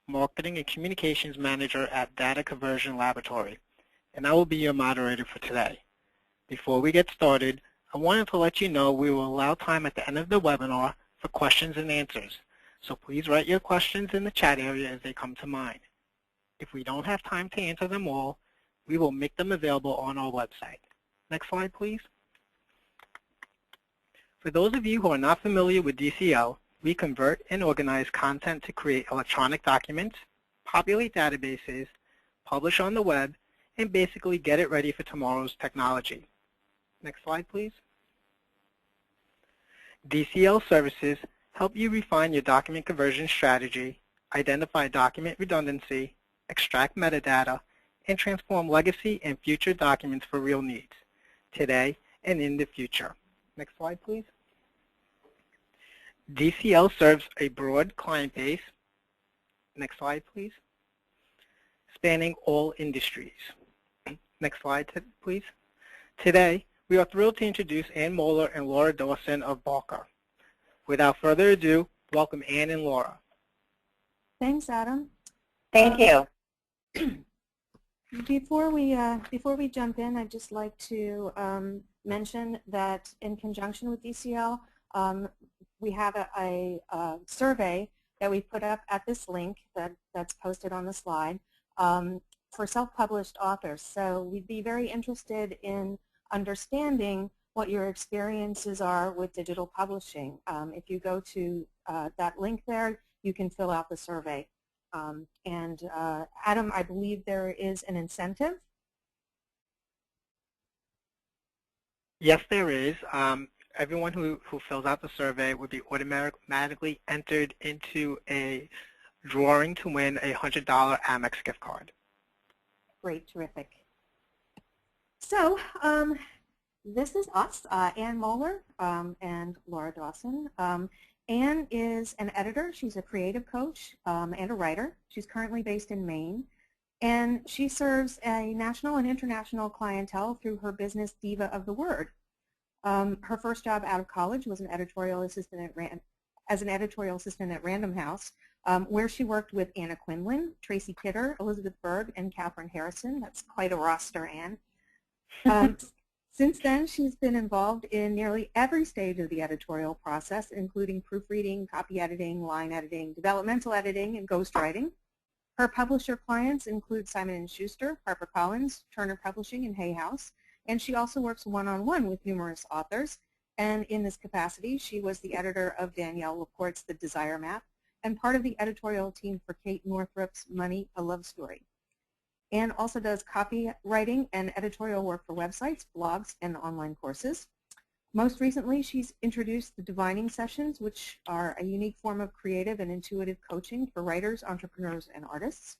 Marketing and Communications Manager at Data Conversion Laboratory, and I will be your moderator for today. Before we get started, I wanted to let you know we will allow time at the end of the webinar for questions and answers, so please write your questions in the chat area as they come to mind. If we don't have time to answer them all, we will make them available on our website. Next slide, please. For those of you who are not familiar with DCL, we convert and organize content to create electronic documents, populate databases, publish on the web, and basically get it ready for tomorrow's technology. Next slide, please. DCL services help you refine your document conversion strategy, identify document redundancy, extract metadata, and transform legacy and future documents for real needs, today and in the future. Next slide, please. DCL serves a broad client base, next slide, please, spanning all industries. Next slide, please. Today, we are thrilled to introduce Ann Moller and Laura Dawson of Bowker. Without further ado, welcome Ann and Laura. Thanks, Adam. Thank you. Before we jump in, I'd just like to mention that in conjunction with DCL, we have a survey that we put up at this link that's posted on the slide for self-published authors. So we'd be very interested in understanding what your experiences are with digital publishing. If you go to that link there, you can fill out the survey. Adam, I believe there is an incentive. Yes, there is. Everyone who fills out the survey would be automatically entered into a drawing to win a $100 Amex gift card. Great, terrific. So this is us, Ann Moller and Laura Dawson. Ann is an editor. She's a creative coach and a writer. She's currently based in Maine. And she serves a national and international clientele through her business, Diva of the Word. Her first job out of college was an editorial assistant at Random House, where she worked with Anna Quinlan, Tracy Kidder, Elizabeth Berg, and Catherine Harrison. That's quite a roster, Ann. Since then, she's been involved in nearly every stage of the editorial process, including proofreading, copy editing, line editing, developmental editing, and ghostwriting. Her publisher clients include Simon & Schuster, HarperCollins, Turner Publishing, and Hay House. And she also works one-on-one with numerous authors. And in this capacity, she was the editor of Danielle Laporte's The Desire Map and part of the editorial team for Kate Northrup's Money, a Love Story. Ann also does copywriting and editorial work for websites, blogs, and online courses. Most recently, she's introduced the Divining Sessions, which are a unique form of creative and intuitive coaching for writers, entrepreneurs, and artists.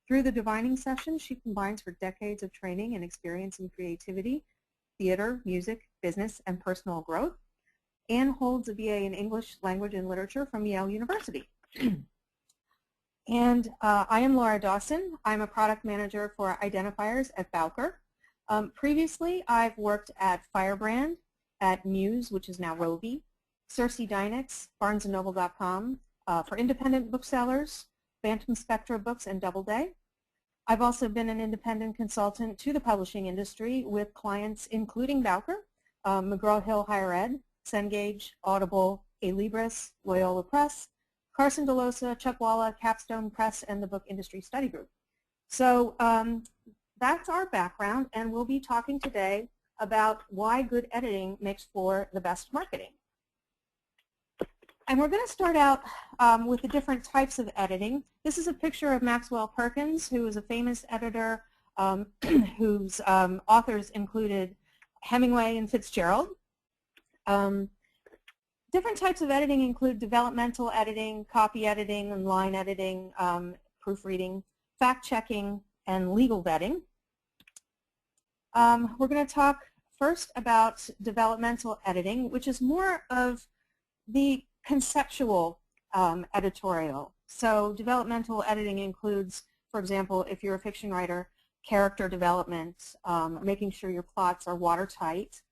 Through the Divining Sessions, she combines her decades of training and experience in creativity, theater, music, business, and personal growth. Ann holds a BA in English Language and Literature from Yale University. And I am Laura Dawson. I'm a product manager for identifiers at Bowker. Previously, I've worked at Firebrand, at Muse, which is now Rovi, Cersei Dynex, BarnesandNoble.com, for independent booksellers, Bantam Spectra Books, and Doubleday. I've also been an independent consultant to the publishing industry with clients including Bowker, McGraw-Hill Higher Ed, Cengage, Audible, A-Libris, Loyola Press, Carson DeLosa, Chuckwalla, Capstone Press, and the Book Industry Study Group. So that's our background, and we'll be talking today about why good editing makes for the best marketing. And we're going to start out with the different types of editing. This is a picture of Maxwell Perkins, who is a famous editor whose authors included Hemingway and Fitzgerald. Different types of editing include developmental editing, copy editing, and line editing, proofreading, fact-checking, and legal vetting. We're going to talk first about developmental editing, which is more of the conceptual editorial. So developmental editing includes, for example, if you're a fiction writer, character development, making sure your plots are watertight.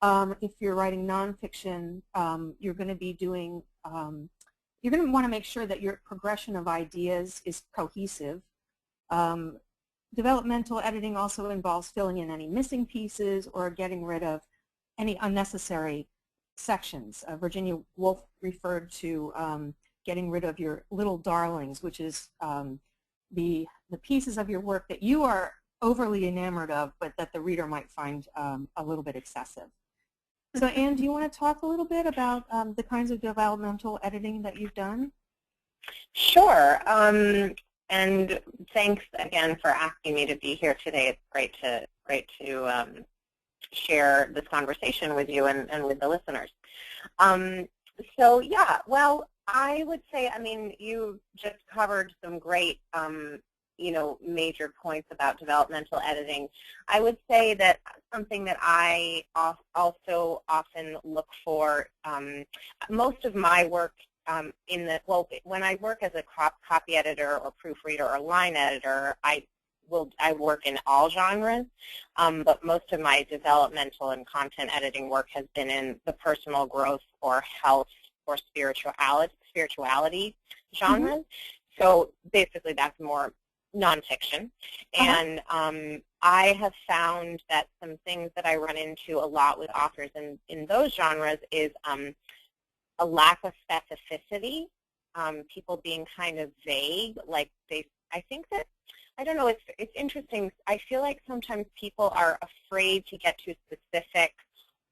If you're writing nonfiction, you're going to be doing you're going to want to make sure that your progression of ideas is cohesive. Developmental editing also involves filling in any missing pieces or getting rid of any unnecessary sections. Virginia Woolf referred to getting rid of your little darlings, which is the pieces of your work that you are overly enamored of, but that the reader might find a little bit excessive. So Ann, do you want to talk a little bit about the kinds of developmental editing that you've done? Sure. And thanks again for asking me to be here today. It's great to share this conversation with you and with the listeners. So yeah, well, I would say, I mean, you just covered some great, major points about developmental editing. I would say that something that I also often look for, most of my work when I work as a copy editor or proofreader or line editor, I work in all genres, but most of my developmental and content editing work has been in the personal growth or health or spirituality genres. Mm-hmm. So basically that's more nonfiction. And I have found that some things that I run into a lot with authors in those genres is a lack of specificity, people being kind of vague, like I think that, I don't know, it's interesting. I feel like sometimes people are afraid to get too specific,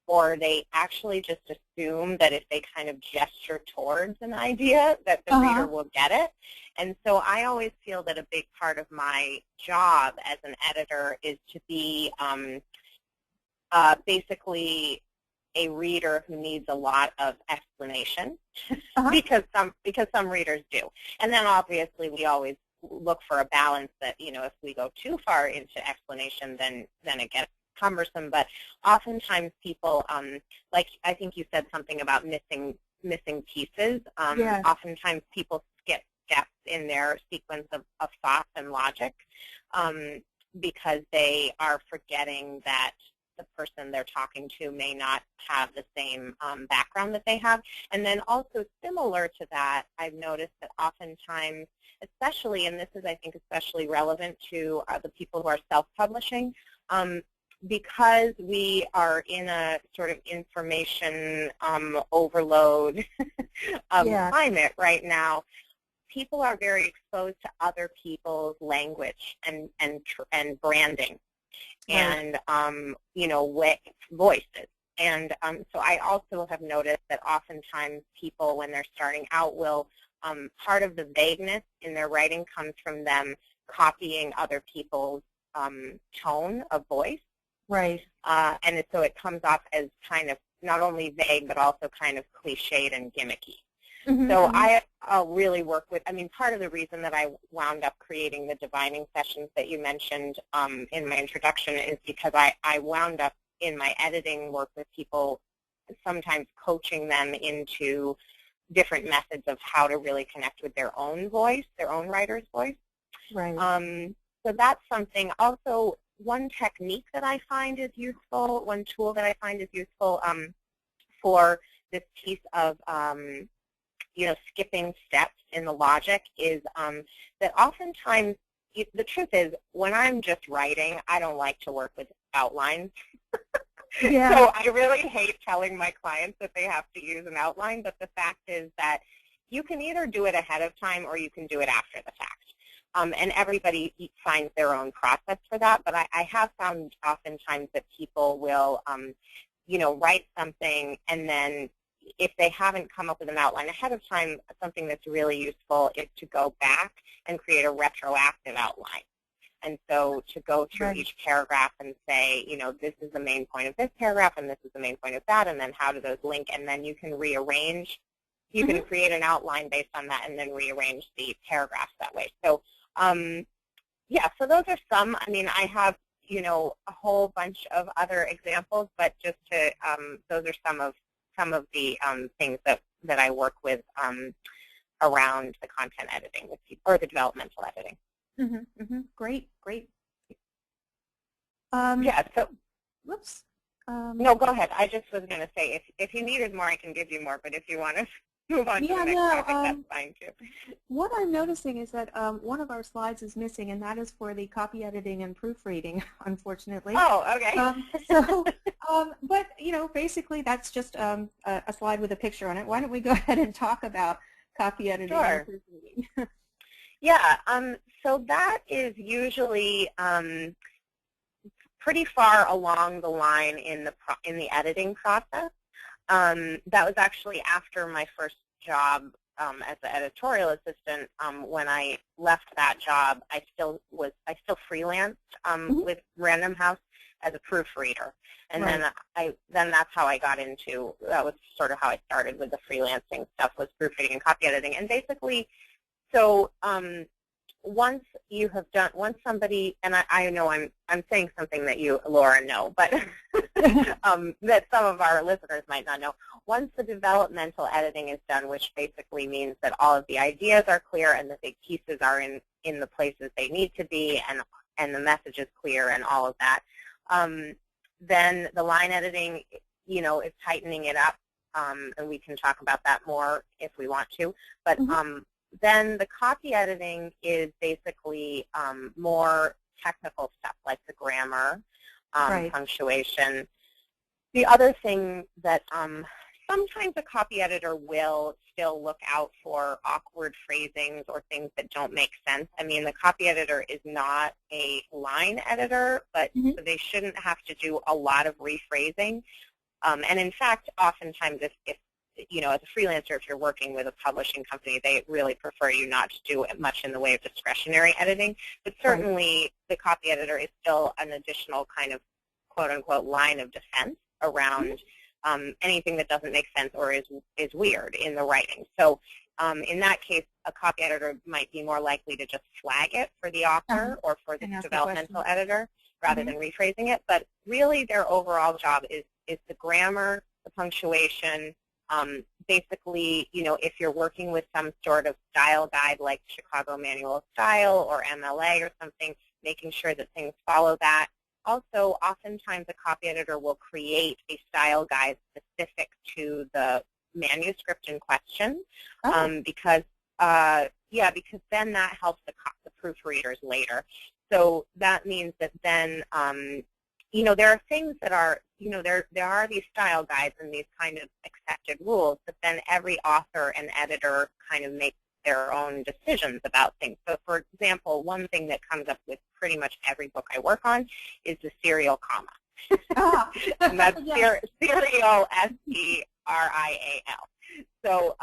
or they actually just assume that if they kind of gesture towards an idea that the reader will get it. And so I always feel that a big part of my job as an editor is to be basically a reader who needs a lot of explanation, because some readers do. And then obviously we always look for a balance that, if we go too far into explanation, then it gets cumbersome. But oftentimes people, like I think you said something about missing pieces. Yes. Oftentimes people skip steps in their sequence of thought and logic because they are forgetting that the person they're talking to may not have the same background that they have. And then also similar to that, I've noticed that oftentimes, especially, and this is I think especially relevant to the people who are self-publishing, because we are in a sort of information overload climate right now, people are very exposed to other people's language and branding. And voices. And so I also have noticed that oftentimes people, when they're starting out, will part of the vagueness in their writing comes from them copying other people's tone of voice. Right. And so it comes off as kind of not only vague but also kind of cliched and gimmicky. So I'll really work with, part of the reason that I wound up creating the divining sessions that you mentioned in my introduction is because I wound up in my editing work with people, sometimes coaching them into different methods of how to really connect with their own voice, their own writer's voice. Right. So that's something. Also, one technique that I find is useful, one tool that I find is useful for this piece of skipping steps in the logic is that oftentimes, the truth is, when I'm just writing, I don't like to work with outlines. Yeah. So I really hate telling my clients that they have to use an outline, but the fact is that you can either do it ahead of time or you can do it after the fact. And everybody finds their own process for that, but I have found oftentimes that people will, write something, and then if they haven't come up with an outline ahead of time, something that's really useful is to go back and create a retroactive outline. And so to go through each paragraph and say, this is the main point of this paragraph and this is the main point of that, and then how do those link, and then you can rearrange. You can create an outline based on that and then rearrange the paragraphs that way. So, yeah, so those are some. I have, a whole bunch of other examples, but just to, those are some of the things that I work with around the content editing with people, or the developmental editing. Great, great. Yeah, so. Whoops. No, go ahead. I just was going to say, if you needed more, I can give you more, but if you want to move on to the next topic, that's fine too. What I'm noticing is that one of our slides is missing, and that is for the copy editing and proofreading, unfortunately. Oh, okay. But, basically that's just a slide with a picture on it. Why don't we go ahead and talk about copy editing and proofreading? Yeah, so that is usually pretty far along the line in the editing process. That was actually after my first job as an editorial assistant. When I left that job, I still freelanced with Random House as a proofreader, and then that's how I got into. That was sort of how I started with the freelancing stuff, was proofreading and copy editing, and basically. So once somebody, and I know I'm saying something that you, Laura, know, but that some of our listeners might not know. Once the developmental editing is done, which basically means that all of the ideas are clear and the big pieces are in the places they need to be, and the message is clear and all of that, then the line editing, is tightening it up, and we can talk about that more if we want to, but. Then the copy editing is basically more technical stuff like the grammar, punctuation. The other thing that sometimes a copy editor will still look out for awkward phrasings or things that don't make sense. I mean, the copy editor is not a line editor, but so they shouldn't have to do a lot of rephrasing. And in fact, oftentimes if as a freelancer, if you're working with a publishing company, they really prefer you not to do much in the way of discretionary editing. But certainly the copy editor is still an additional kind of quote-unquote line of defense around anything that doesn't make sense or is weird in the writing. So in that case, a copy editor might be more likely to just flag it for the author or for the developmental editor rather than rephrasing it. But really their overall job is the grammar, the punctuation, basically, if you're working with some sort of style guide like Chicago Manual of Style or MLA or something, making sure that things follow that. Also, oftentimes a copy editor will create a style guide specific to the manuscript in question, because then that helps the proofreaders later. So that means that then there are things that are, there are these style guides and these kind of accepted rules, but then every author and editor kind of makes their own decisions about things. So, for example, one thing that comes up with pretty much every book I work on is the serial comma. And that's serial, S-T-R-I-A-L. So,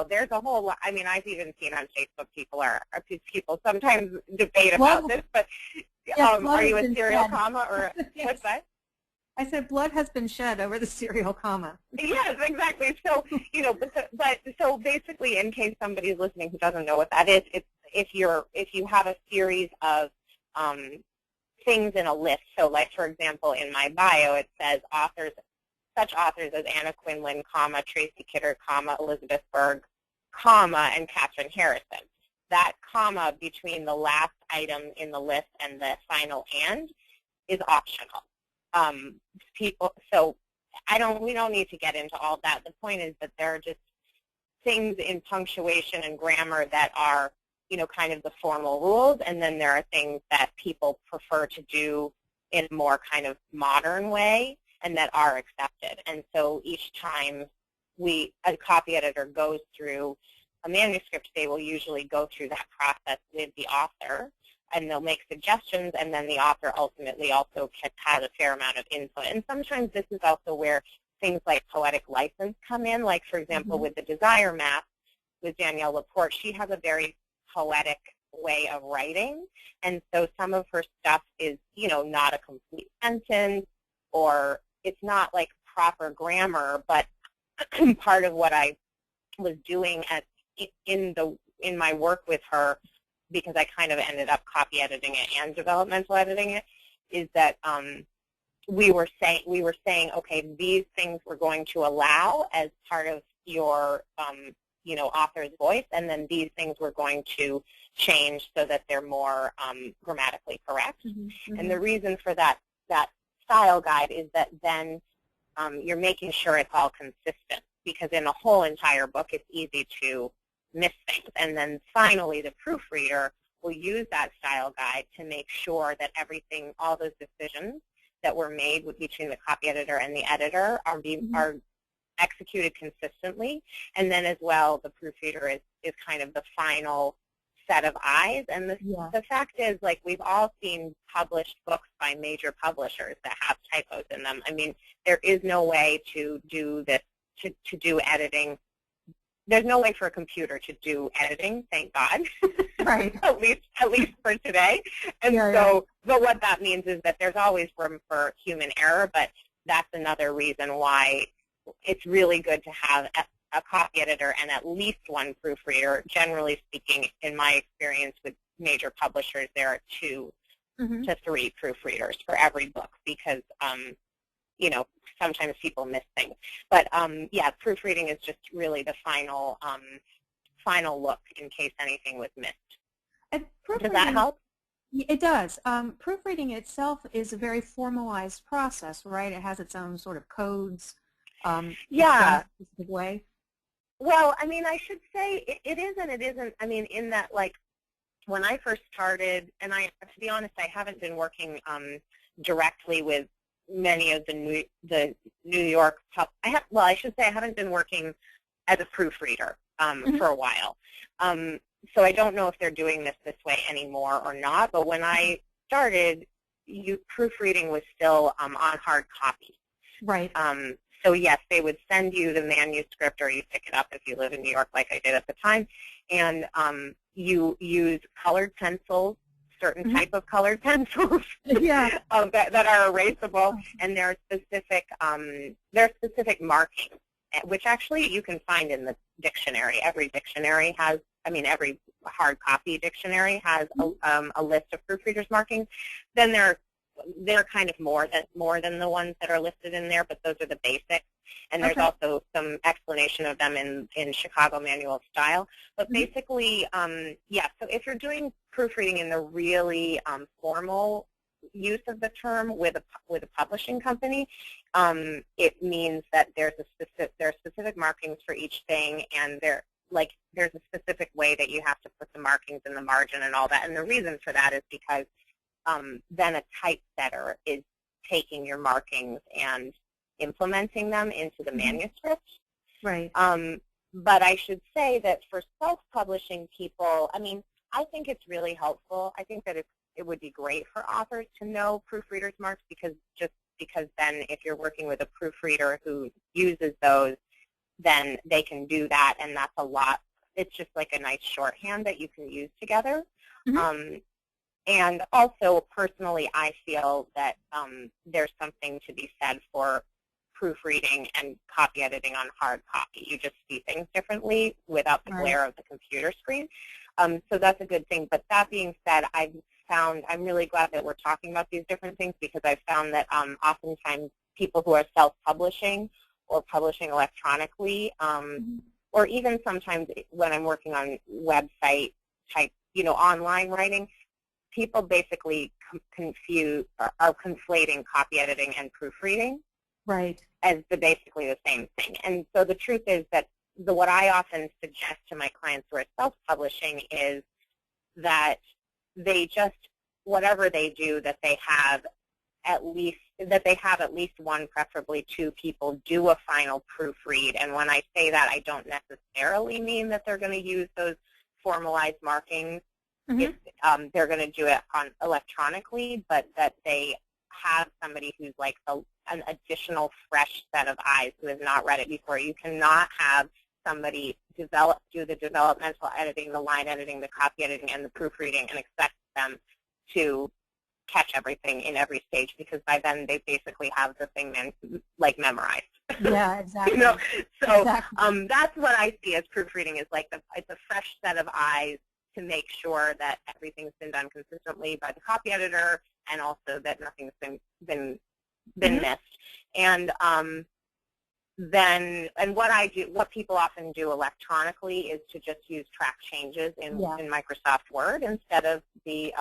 there's a whole lot. I mean, I've even seen on Facebook people sometimes debate about this, but are you a serial comma or what's that? I said blood has been shed over the serial comma. Yes, exactly. So, so basically, in case somebody's listening who doesn't know what that is, it's if you have a series of things in a list. So, like for example, in my bio, it says such authors as Anna Quinlan, comma, Tracy Kidder, comma, Elizabeth Berg, comma, and Katherine Harrison. That comma between the last item in the list and the final "and" is optional. So we don't need to get into all that. The point is that there are just things in punctuation and grammar that are, kind of the formal rules, and then there are things that people prefer to do in a more kind of modern way and that are accepted. And so each time a copy editor goes through a manuscript, they will usually go through that process with the author, and they'll make suggestions, and then the author ultimately also has a fair amount of input. And sometimes this is also where things like poetic license come in, like, for example, with the Desire Map with Danielle Laporte, she has a very poetic way of writing, and so some of her stuff is, not a complete sentence, or it's not like proper grammar, but part of what I was doing in my work with her, because I kind of ended up copy editing it and developmental editing it, is that we were saying, okay, these things we're going to allow as part of your author's voice, and then these things we're going to change so that they're more grammatically correct. And the reason for that style guide is that then you're making sure it's all consistent. because in a whole entire book it's easy to miss things. And then finally the proofreader will use that style guide to make sure that everything, all those decisions that were made between the copy editor and the editor are executed consistently. And then as well, the proofreader is kind of the final set of eyes. And the fact is, like, we've all seen published books by major publishers that have typos in them. I mean, there is no way to do this, to do editing. There's no way for a computer to do editing, thank God. Right. at least for today. And but what that means is that there's always room for human error, but that's another reason why it's really good to have a copy editor and at least one proofreader. Generally speaking, in my experience with major publishers, there are 2 to 3 proofreaders for every book because, you know, sometimes people miss things. But, yeah, proofreading is just really the final look in case anything was missed. Does that help? It does. Proofreading itself is a very formalized process, right? It has its own sort of codes. Yeah. In a specific way. Well, I mean, I should say it is and it isn't. I mean, in that, like, when I first started, and to be honest, I haven't been working directly with many of the New York. I should say I haven't been working as a proofreader for a while. So I don't know if they're doing this way anymore or not. But when I started, proofreading was still on hard copy. Right. So yes, they would send you the manuscript, or you pick it up if you live in New York, like I did at the time, and you use colored pencils, certain type of colored pencils that are erasable, and there are specific markings, which actually you can find in the dictionary. Every dictionary has, I mean, every hard copy dictionary has a list of proofreaders' markings. Then they're kind of more than the ones that are listed in there, but those are the basics. And there's also some explanation of them in Chicago Manual of Style. But basically, yeah, so if you're doing proofreading in the really formal use of the term with a publishing company, it means that there are specific markings for each thing, and there's a specific way that you have to put the markings in the margin and all that. And the reason for that is because then a typesetter is taking your markings and implementing them into the manuscript. Right. But I should say that for self-publishing people, I mean, I think it's really helpful. I think that it would be great for authors to know proofreaders' marks because then if you're working with a proofreader who uses those, then they can do that, and that's a lot. It's just like a nice shorthand that you can use together. And also, personally, I feel that there's something to be said for proofreading and copy editing on hard copy. You just see things differently without the glare of the computer screen. So that's a good thing. But that being said, I'm really glad that we're talking about these different things because I've found that oftentimes people who are self-publishing or publishing electronically, or even sometimes when I'm working on website type, online writing, people basically are conflating copy editing and proofreading as basically the same thing. And so the truth is that what I often suggest to my clients who are self-publishing is that they just, whatever they do, that they have at least one, preferably 2 people do a final proofread. And when I say that, I don't necessarily mean that they're going to use those formalized markings. If they're going to do it electronically, but that they have somebody who's like an additional fresh set of eyes who has not read it before. You cannot have somebody do the developmental editing, the line editing, the copy editing, and the proofreading and expect them to catch everything in every stage because by then they basically have the thing memorized. Yeah, exactly. So that's what I see as proofreading is like it's a fresh set of eyes to make sure that everything's been done consistently by the copy editor and also that nothing's been missed. And what people often do electronically is to just use track changes in Microsoft Word instead of the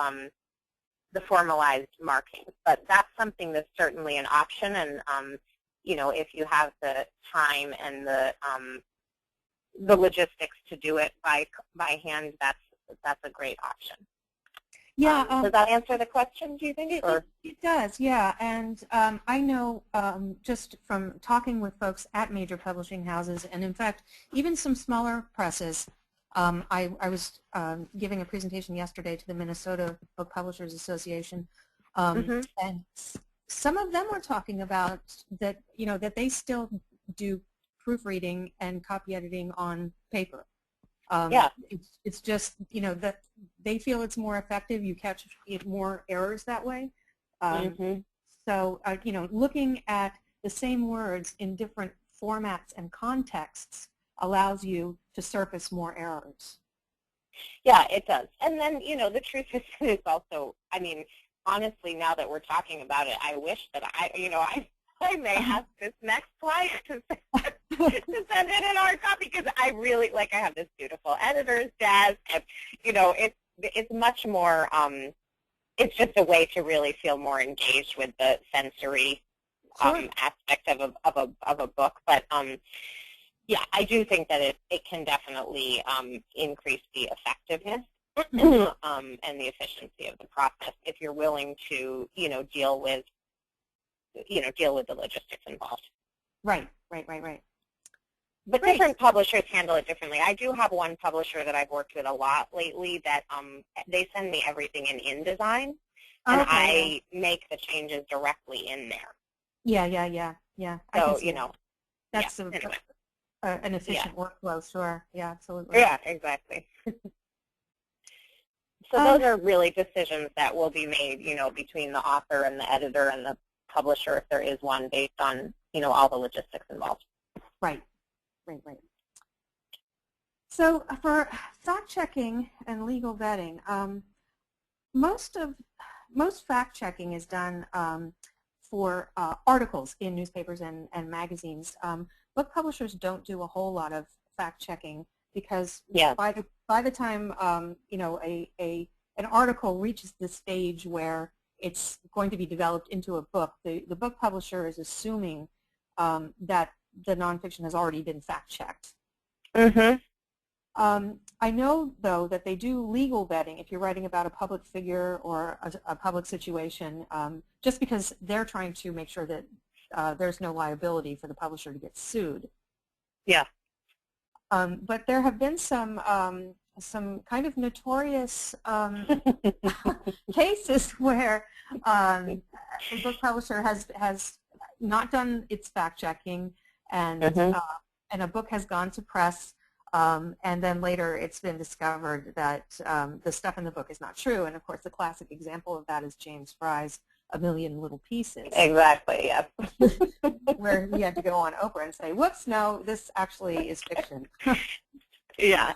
formalized markings. But that's something that's certainly an option, and if you have the time and the logistics to do it by hand, that's a great option. Yeah. Does that answer the question, do you think? It does, yeah. And I know just from talking with folks at major publishing houses, and in fact, even some smaller presses, I was giving a presentation yesterday to the Minnesota Book Publishers Association, and some of them were talking about that, that they still do proofreading and copy editing on paper. Yeah. It's just, that they feel it's more effective. You catch more errors that way. So, looking at the same words in different formats and contexts allows you to surface more errors. Yeah, it does. And then, the truth is also, I mean, honestly, now that we're talking about it, I wish that I may have this next slide to send it in hard copy, because I really, I have this beautiful editor's desk, and, it's much more, it's just a way to really feel more engaged with the sensory aspect of a book. But, yeah, I do think that it can definitely increase the effectiveness and the efficiency of the process if you're willing to, deal with the logistics involved. Right. But different publishers handle it differently. I do have one publisher that I've worked with a lot lately that they send me everything in InDesign, and I make the changes directly in there. Yeah. So, that's anyway. An efficient workflow, sure. Yeah, absolutely. Yeah, exactly. So those are really decisions that will be made, between the author and the editor and the publisher, if there is one, based on, all the logistics involved. Right. So for fact-checking and legal vetting, most fact-checking is done for articles in newspapers and magazines. Book publishers don't do a whole lot of fact-checking because by the time an article reaches the stage where it's going to be developed into a book, the book publisher is assuming that the nonfiction has already been fact-checked. I know, though, that they do legal vetting if you're writing about a public figure or a public situation, just because they're trying to make sure that there's no liability for the publisher to get sued. Yeah. But there have been some kind of notorious cases where a book publisher has not done its fact-checking, and a book has gone to press, and then later it's been discovered that the stuff in the book is not true. And of course, the classic example of that is James Fry's A Million Little Pieces. Exactly, yes. Where he had to go on Oprah and say, whoops, no, this actually is fiction. Yeah.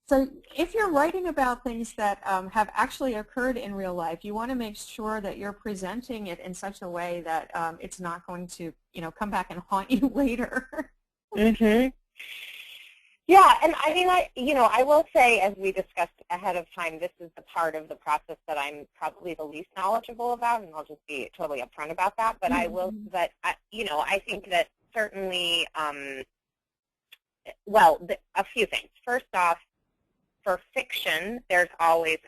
So if you're writing about things that have actually occurred in real life, you want to make sure that you're presenting it in such a way that it's not going to, come back and haunt you later. Yeah, and I mean, I will say, as we discussed ahead of time, this is the part of the process that I'm probably the least knowledgeable about, and I'll just be totally upfront about that. But I will, but I think that certainly, a few things. First off, for fiction, there's always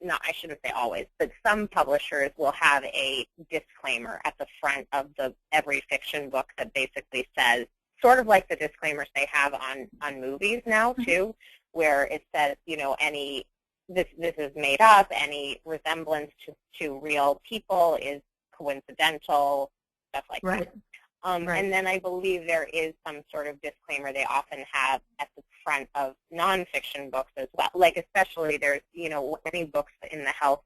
I shouldn't say always, but some publishers will have a disclaimer at the front of every fiction book that basically says, sort of like the disclaimers they have on movies now too, where it says, this is made up, any resemblance to real people is coincidental, stuff like that. And then I believe there is some sort of disclaimer they often have at the front of nonfiction books as well. Especially there's, any books in the health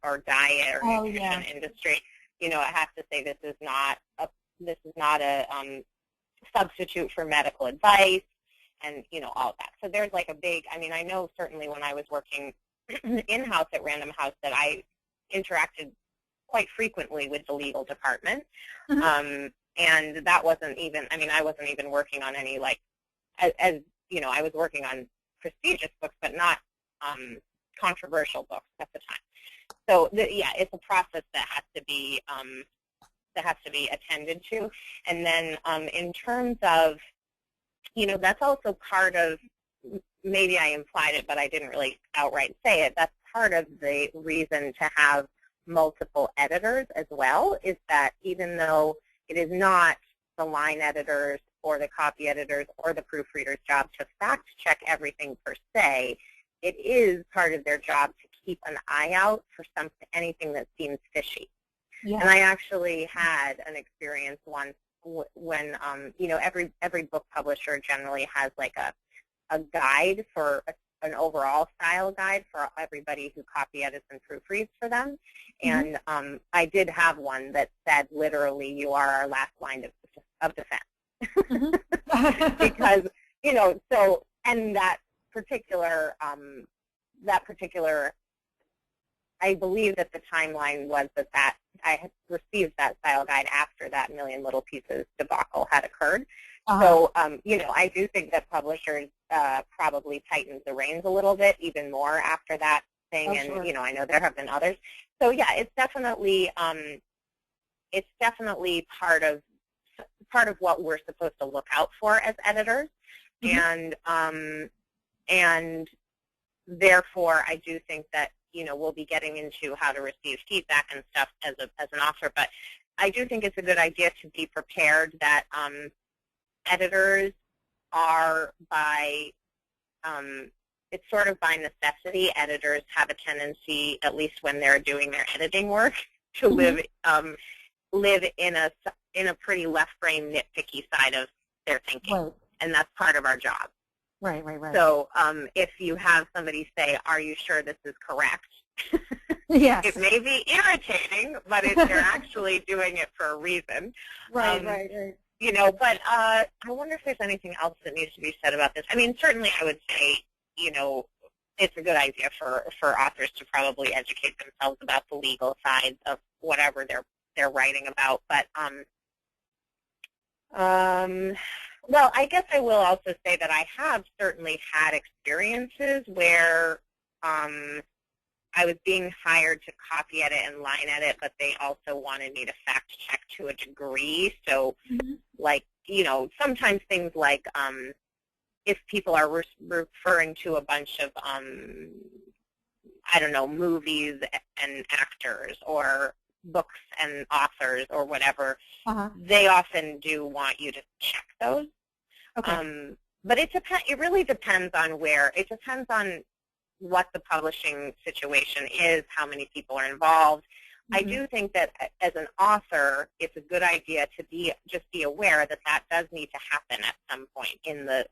or diet or nutrition industry, it has to say this is not a substitute for medical advice, and all of that. So there's a big, I know certainly when I was working in-house at Random House that I interacted quite frequently with the legal department. And that wasn't even, I wasn't even working on any I was working on prestigious books, but not controversial books at the time. So it's a process that has to be has to be attended to. And then in terms of, that's also part of, maybe I implied it, but I didn't really outright say it, that's part of the reason to have multiple editors as well, is that even though it is not the line editors or the copy editors or the proofreader's job to fact check everything per se, it is part of their job to keep an eye out for anything that seems fishy. Yeah. And I actually had an experience once when, every book publisher generally has like a guide for an overall style guide for everybody who copy edits and proofreads for them. And I did have one that said literally, you are our last line of defense. Because, so, and that particular, I believe that the timeline was that I had received that style guide after that Million Little Pieces debacle had occurred. So, I do think that publishers probably tightened the reins a little bit, even more after that thing. Oh, and, sure. I know there have been others. So, yeah, it's definitely part of what we're supposed to look out for as editors. And therefore, I do think that, we'll be getting into how to receive feedback and stuff as an author. But I do think it's a good idea to be prepared that editors are it's sort of by necessity, editors have a tendency, at least when they're doing their editing work, to live in a pretty left-brain nitpicky side of their thinking. Right. And that's part of our job. Right. So if you have somebody say, are you sure this is correct? Yes. It may be irritating, but they're actually doing it for a reason. Right. But I wonder if there's anything else that needs to be said about this. I mean, certainly I would say, it's a good idea for authors to probably educate themselves about the legal sides of whatever they're writing about. But well, I guess I will also say that I have certainly had experiences where I was being hired to copy edit and line edit, but they also wanted me to fact check to a degree. So, like, sometimes things like if people are referring to a bunch of, I don't know, movies and actors or books and authors or whatever, they often do want you to check those. Okay. But it really depends on it depends on what the publishing situation is, how many people are involved. I do think that as an author, it's a good idea to just be aware that does need to happen at some point in the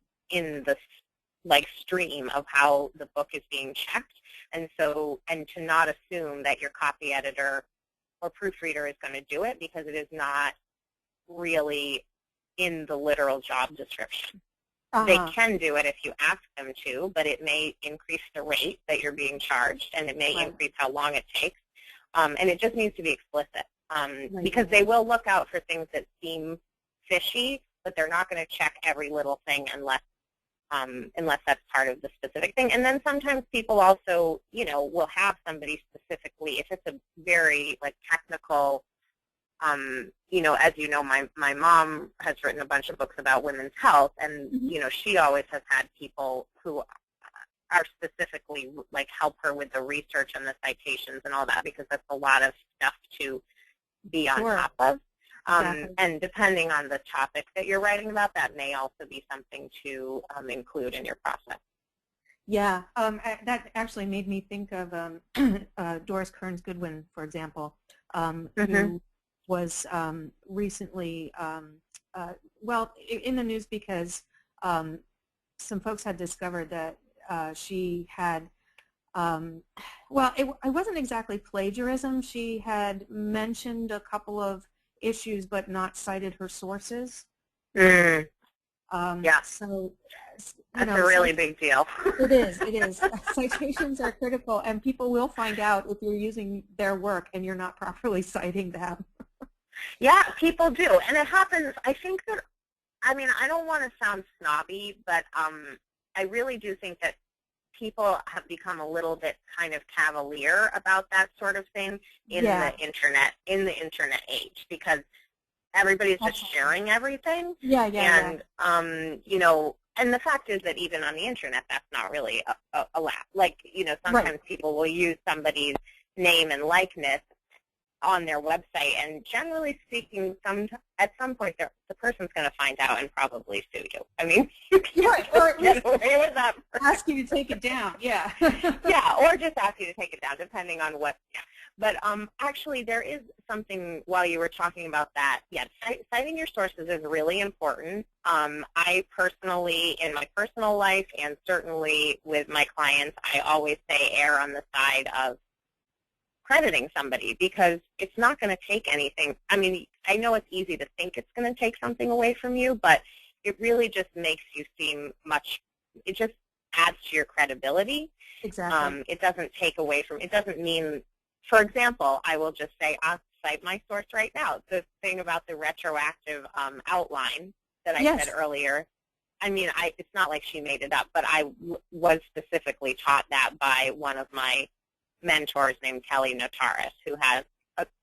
like stream of how the book is being checked, and to not assume that your copy editor or proofreader is going to do it, because it is not really in the literal job description. They can do it if you ask them to, but it may increase the rate that you're being charged, and it may increase how long it takes. And it just needs to be explicit, because they will look out for things that seem fishy, but they're not going to check every little thing unless that's part of the specific thing. And then sometimes people also, will have somebody specifically, if it's a very technical, as you know, my mom has written a bunch of books about women's health, and she always has had people who are specifically help her with the research and the citations and all that, because that's a lot of stuff to be on top of. And depending on the topic that you're writing about, that may also be something to include in your process. Yeah, that actually made me think of Doris Kearns Goodwin, for example, who was recently, well, in the news because some folks had discovered that she had, well, it wasn't exactly plagiarism. She had mentioned a couple of issues but not cited her sources. Yeah. So, that's a really big deal. It is. Citations are critical, and people will find out if you're using their work and you're not properly citing them. Yeah, people do. And it happens, I think that, I mean, I don't want to sound snobby, but I really do think that people have become a little bit kind of cavalier about that sort of thing in the internet age, because everybody's just sharing everything. And you know, and the fact is that even on the internet, that's not really allowed. Like, you know, sometimes people will use somebody's name and likeness on their website, and generally speaking, at some point the person's going to find out and probably sue you. I mean, you can't get away with that. Ask you to take it down, yeah, or just ask you to take it down, depending on what. Yeah. But actually, there is something while you were talking about that. Yeah, citing your sources is really important. I personally, in my personal life, and certainly with my clients, I always say err on the side of crediting somebody, because it's not going to take anything. I mean, I know it's easy to think it's going to take something away from you, but it really just makes you seem it just adds to your credibility. Exactly. It doesn't take away from, it doesn't mean, for example, I will just say, I'll cite my source right now. The thing about the retroactive outline that I said earlier, I mean, it's not like she made it up, but I was specifically taught that by one of my mentors named Kelly Notaris, who has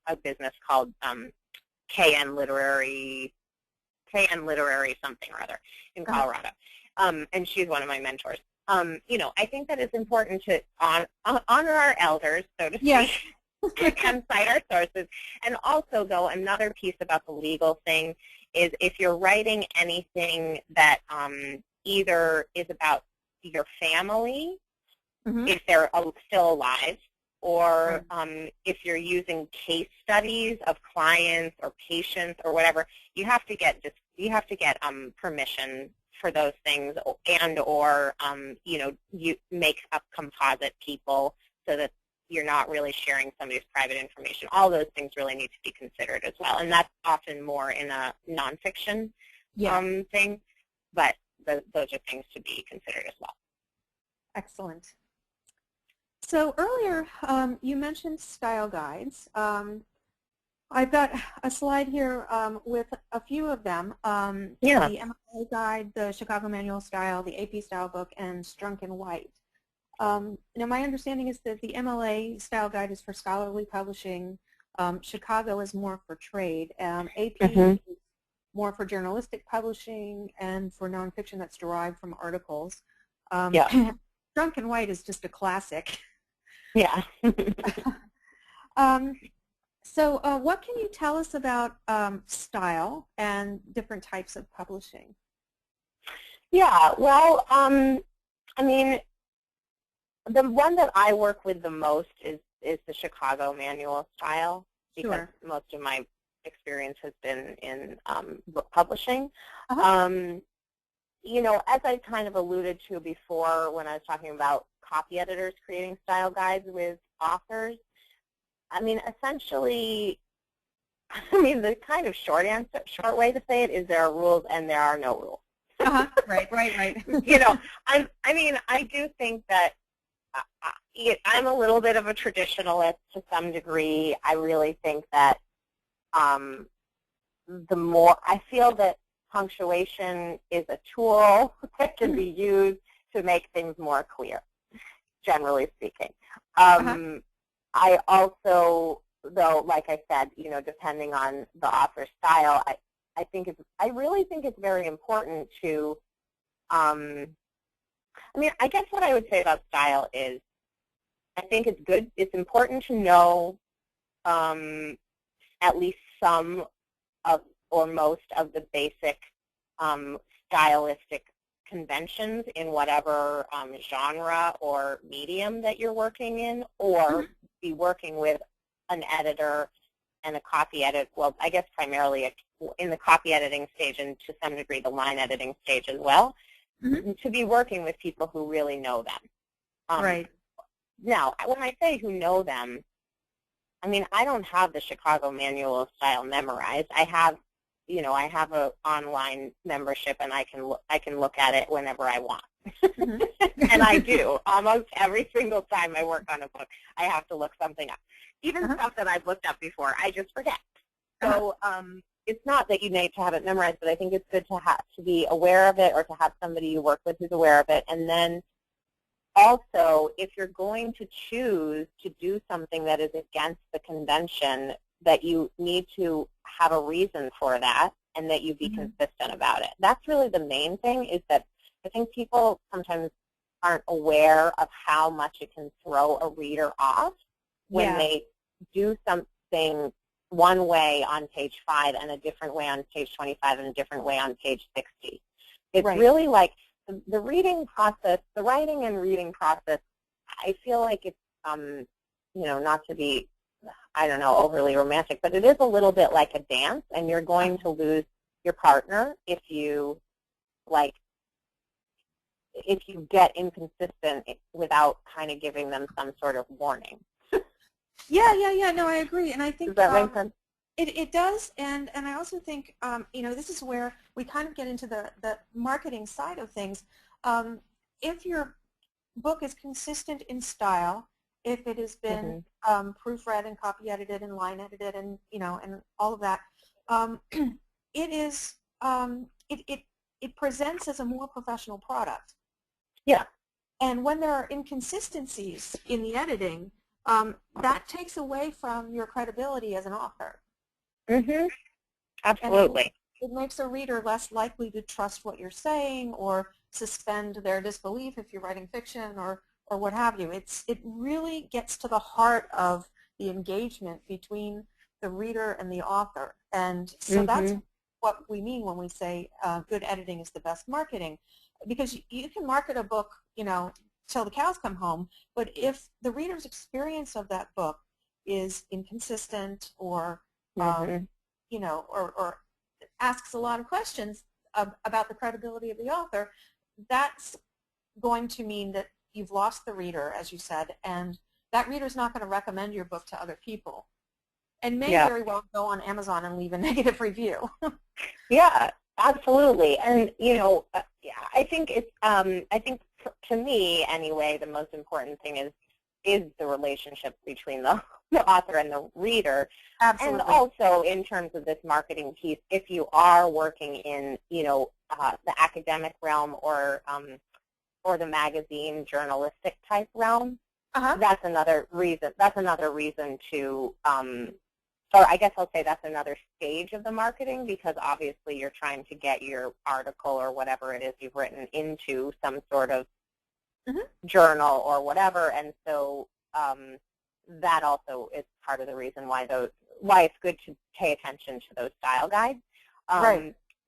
a business called KN Literary something or other in Colorado, and she's one of my mentors. You know, I think that it's important to honor our elders, so to speak, and cite our sources. And also, though, another piece about the legal thing is if you're writing anything that either is about your family, if they're still alive, or if you're using case studies of clients or patients or whatever, you have to get permission for those things, or you know, you make up composite people so that you're not really sharing somebody's private information. All those things really need to be considered as well, and that's often more in a nonfiction thing, but those are things to be considered as well. Excellent. So earlier, you mentioned style guides. I've got a slide here with a few of them. The MLA guide, the Chicago Manual Style, the AP Style Book, and Strunk and White. Now, my understanding is that the MLA Style Guide is for scholarly publishing. Chicago is more for trade. AP is more for journalistic publishing and for nonfiction that's derived from articles. Strunk and White is just a classic. Yeah. So what can you tell us about style and different types of publishing? Yeah, well, I mean, the one that I work with the most is the Chicago Manual Style, because most of my experience has been in book publishing. You know, as I kind of alluded to before when I was talking about copy editors creating style guides with authors, I mean, essentially, the kind of short way to say it is there are rules and there are no rules. Right. You know, I do think that I'm a little bit of a traditionalist to some degree. I really think that I feel that punctuation is a tool that can be used to make things more clear, generally speaking. I also, though, like I said, you know, depending on the author's style, I really think it's very important to, I guess what I would say about style is I think it's important to know at least some of or most of the basic stylistic conventions in whatever genre or medium that you're working in, or be working with an editor and a copy edit, well, I guess primarily in the copy editing stage and to some degree the line editing stage as well, to be working with people who really know them. Now, when I say who know them, I mean, I don't have the Chicago Manual Style memorized. I have an online membership, and I can look at it whenever I want. And I do. Almost every single time I work on a book, I have to look something up. Even stuff that I've looked up before, I just forget. So it's not that you need to have it memorized, but I think it's good to be aware of it, or to have somebody you work with who's aware of it. And then also, if you're going to choose to do something that is against the convention, that you need to have a reason for that and that you be consistent about it. That's really the main thing, is that I think people sometimes aren't aware of how much it can throw a reader off when they do something one way on page 5 and a different way on page 25 and a different way on page 60. It's really like the reading process, the writing and reading process, I feel like it's, you know, not to be, I don't know, overly romantic, but it is a little bit like a dance, and you're going to lose your partner if you, like, if you get inconsistent without kind of giving them some sort of warning. Yeah. No, I agree, and I think does that make sense? It does, and I also think you know, this is where we kind of get into the marketing side of things. If your book is consistent in style, if it has been proofread and copy edited and line edited, and you know, and all of that, it is it presents as a more professional product. Yeah. And when there are inconsistencies in the editing, that takes away from your credibility as an author. Absolutely. And it makes a reader less likely to trust what you're saying or suspend their disbelief if you're writing fiction or what have you. It really gets to the heart of the engagement between the reader and the author. And so that's what we mean when we say good editing is the best marketing. Because you can market a book, you know, till the cows come home, but if the reader's experience of that book is inconsistent or, you know, or asks a lot of questions about the credibility of the author, that's going to mean that you've lost the reader, as you said, and that reader's not going to recommend your book to other people and may very well go on Amazon and leave a negative review. Yeah, absolutely. And, you know, I think it's, I think to me, anyway, the most important thing is the relationship between the author and the reader. Absolutely. And also in terms of this marketing piece, if you are working in, you know, the academic realm or the magazine journalistic type realm, that's another reason. That's another reason to, or I guess I'll say that's another stage of the marketing, because obviously you're trying to get your article or whatever it is you've written into some sort of journal or whatever, and so that also is part of the reason why it's good to pay attention to those style guides.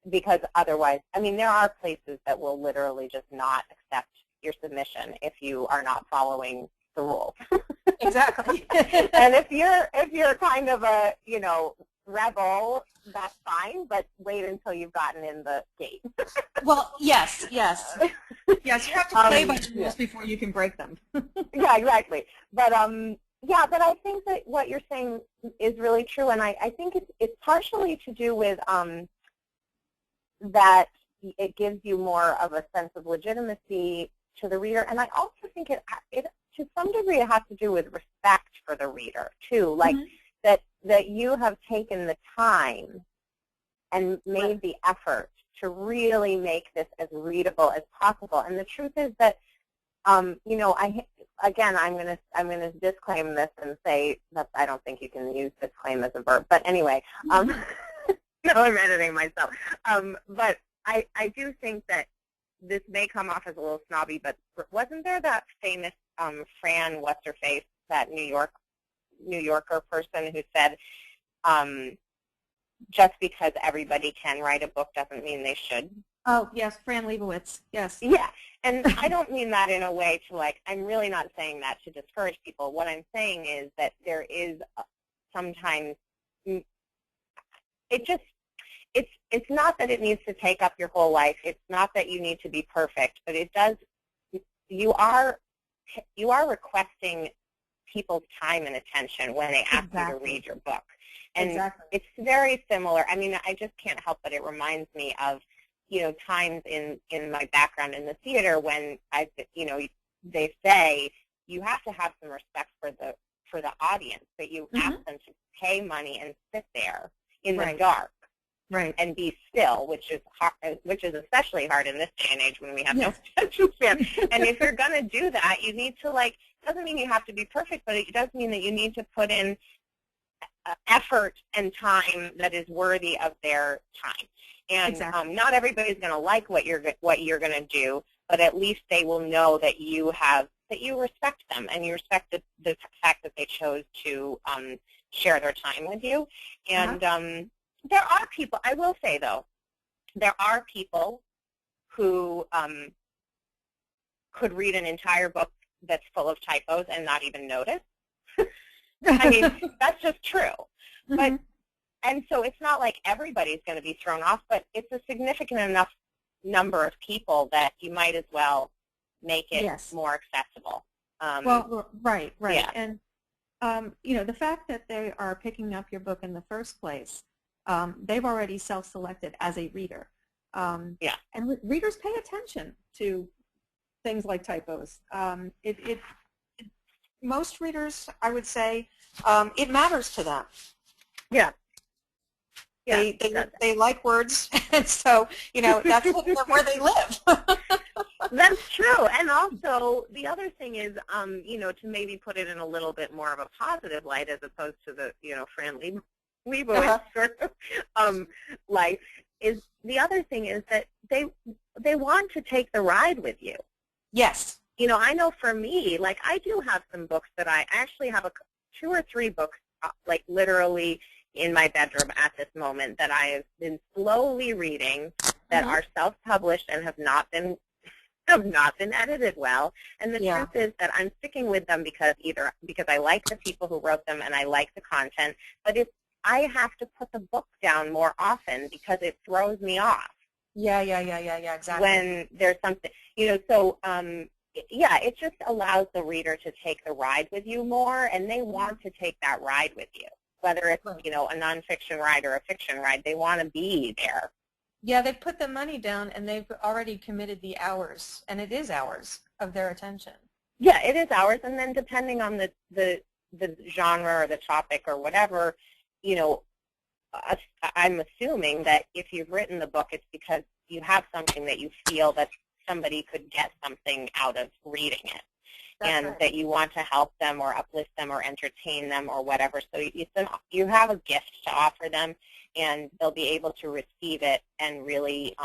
Because otherwise, I mean, there are places that will literally just not accept your submission if you are not following the rules. Exactly. And if you're kind of a, you know, rebel, that's fine, but wait until you've gotten in the gate. Well, yes. Yes, you have to play by the rules before you can break them. Yeah, exactly. But yeah, but I think that what you're saying is really true, and I think it's partially to do with that it gives you more of a sense of legitimacy to the reader, and I also think it to some degree it has to do with respect for the reader too, like that you have taken the time and made the effort to really make this as readable as possible. And the truth is that, you know, again, I'm gonna disclaim this and say that I don't think you can use disclaim as a verb. But anyway, no, I'm editing myself. But I do think that this may come off as a little snobby, but wasn't there that famous Fran What's-Her-Face, that New Yorker person who said, just because everybody can write a book doesn't mean they should? Oh, yes, Fran Lebowitz, yes. Yeah, and I don't mean that in a way to, like, I'm really not saying that to discourage people. What I'm saying is that there is sometimes, it's not that it needs to take up your whole life. It's not that you need to be perfect, but it does, you are requesting people's time and attention when they ask you to read your book. And it's very similar. I mean, I just can't help but it reminds me of, you know, times in my background in the theater when they say you have to have some respect for the audience, that you ask them to pay money and sit there in the dark Right. and be still, which is hard, which is especially hard in this day and age when we have no attention span. And if you're going to do that, you need to, like, doesn't mean you have to be perfect, but it does mean that you need to put in effort and time that is worthy of their time. And exactly. Not everybody's going to like what you're going to do, but at least they will know that you respect them and you respect the fact that they chose to share their time with you. And there are people, I will say though, there are people who could read an entire book that's full of typos and not even notice. I mean, that's just true. But and so it's not like everybody's going to be thrown off, but it's a significant enough number of people that you might as well make it more accessible. Well, right. Yeah. And you know, the fact that they are picking up your book in the first place, they've already self-selected as a reader. Yeah. And readers pay attention to things like typos. Most readers, I would say, it matters to them. Yeah. They like words, and so, you know, that's where they live. That's true. And also, the other thing is, you know, to maybe put it in a little bit more of a positive light as opposed to the, you know, friendly sort of life, is the other thing is that they want to take the ride with you. Yes. You know, I know for me, like, I do have some books that I actually have 2 or 3 books, like, literally in my bedroom at this moment that I have been slowly reading that are self-published and have not been edited well. And the truth is that I'm sticking with them because I like the people who wrote them and I like the content, but I have to put the book down more often because it throws me off. Yeah, exactly. When there's something, you know, so yeah, it just allows the reader to take the ride with you more, and they want to take that ride with you. Whether it's, you know, a nonfiction ride or a fiction ride, they want to be there. Yeah, they've put the money down, and they've already committed the hours, and it is hours of their attention. Yeah, it is hours, and then depending on the genre or the topic or whatever, you know, I'm assuming that if you've written the book, it's because you have something that you feel that somebody could get something out of reading it. That's right. That you want to help them or uplift them or entertain them or whatever. So you have a gift to offer them, and they'll be able to receive it and really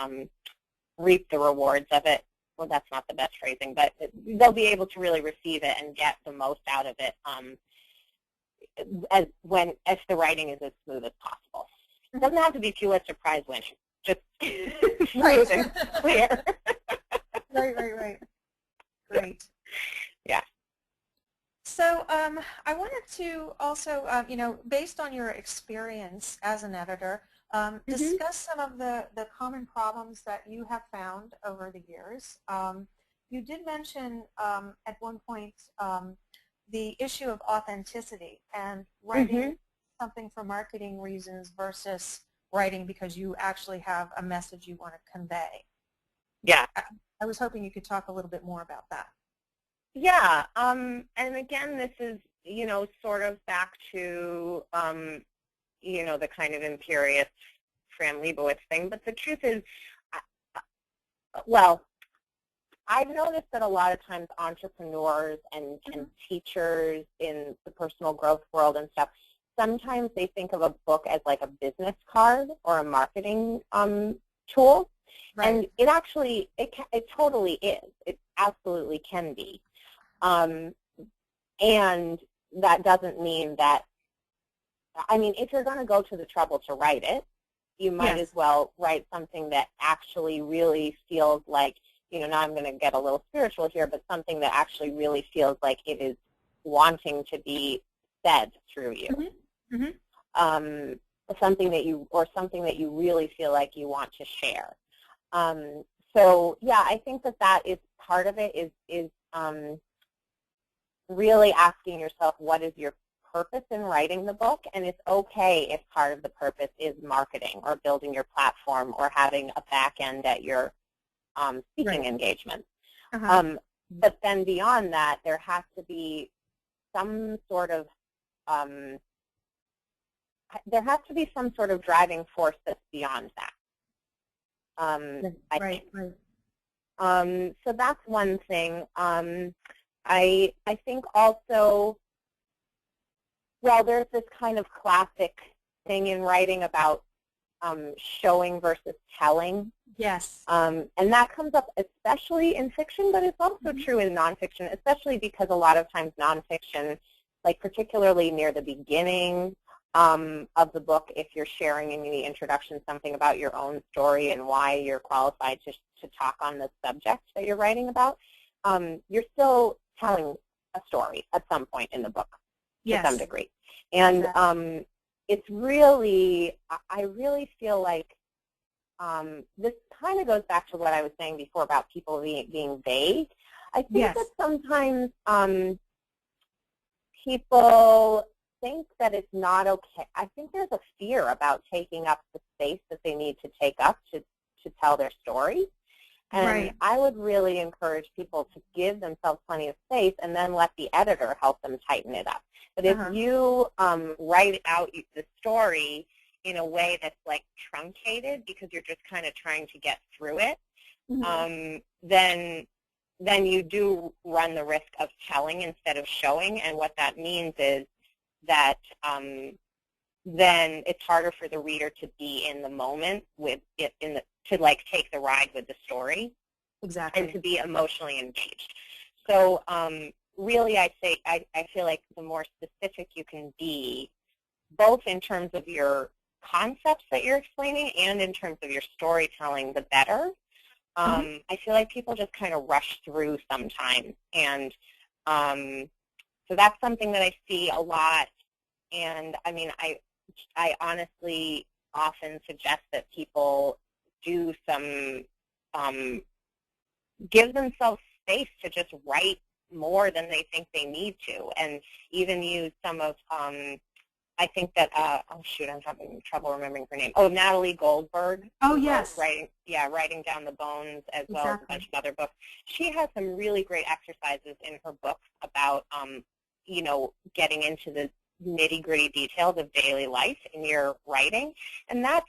reap the rewards of it. Well, that's not the best phrasing, but they'll be able to really receive it and get the most out of it if the writing is as smooth as possible. It doesn't have to be Pulitzer Prize winning, just smooth and clear. Right. Great. Yeah. So I wanted to also, you know, based on your experience as an editor, discuss some of the common problems that you have found over the years. You did mention at one point the issue of authenticity and writing something for marketing reasons versus writing because you actually have a message you want to convey. Yeah. I was hoping you could talk a little bit more about that. Yeah, and again, this is, you know, sort of back to, you know, the kind of imperious Fran Lebowitz thing, but the truth is, well, I've noticed that a lot of times entrepreneurs and teachers in the personal growth world and stuff, sometimes they think of a book as like a business card or a marketing tool. Right. And it actually, it totally is. It absolutely can be. And that doesn't mean that, I mean, if you're going to go to the trouble to write it, you might as well write something that actually really feels like, you know, now I'm going to get a little spiritual here, but something that actually really feels like it is wanting to be said through you. Something that you really feel like you want to share. So yeah, I think that is part of it is really asking yourself, what is your purpose in writing the book? And it's okay if part of the purpose is marketing or building your platform or having a back end at your speaking engagement. But then beyond that, there has to be some sort of, I there has to be some sort of driving force that's beyond that. I think. So that's one thing. I think also, well, there's this kind of classic thing in writing about showing versus telling. Yes. And that comes up especially in fiction, but it's also true in nonfiction, especially because a lot of times nonfiction, like particularly near the beginning of the book, if you're sharing in the introduction something about your own story and why you're qualified to talk on the subject that you're writing about, you're still telling a story at some point in the book to some degree. And it's really, I really feel like this kind of goes back to what I was saying before about people being vague. I think that sometimes people think that it's not okay. I think there's a fear about taking up the space that they need to take up to tell their story. And I would really encourage people to give themselves plenty of space and then let the editor help them tighten it up. But if you write out the story in a way that's like truncated because you're just kind of trying to get through it, then you do run the risk of telling instead of showing. And what that means is that then it's harder for the reader to be in the moment with it, to like take the ride with the story, and to be emotionally engaged. So really, I feel like the more specific you can be, both in terms of your concepts that you're explaining and in terms of your storytelling, the better. I feel like people just kind of rush through sometimes, and so that's something that I see a lot. And I mean, I honestly often suggest that people do some, give themselves space to just write more than they think they need to, and even use some of, I think that, oh shoot, I'm having trouble remembering her name. Oh, Natalie Goldberg. Oh, yes. Writing Down the Bones, as well as a bunch of other books. She has some really great exercises in her books about, you know, getting into the nitty-gritty details of daily life in your writing, and that's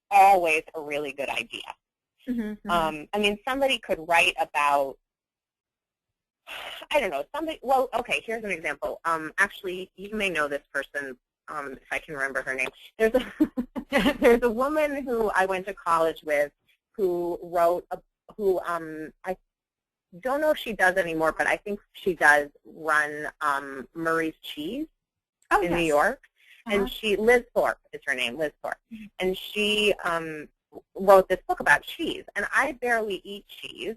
always a really good idea. I mean, somebody could write about, I don't know, well, okay, here's an example. Actually, you may know this person, if I can remember her name. There's a woman who I went to college with who wrote, I don't know if she does anymore, but I think she does run Murray's Cheese in New York. And Liz Thorpe is her name, Liz Thorpe. And she wrote this book about cheese. And I barely eat cheese,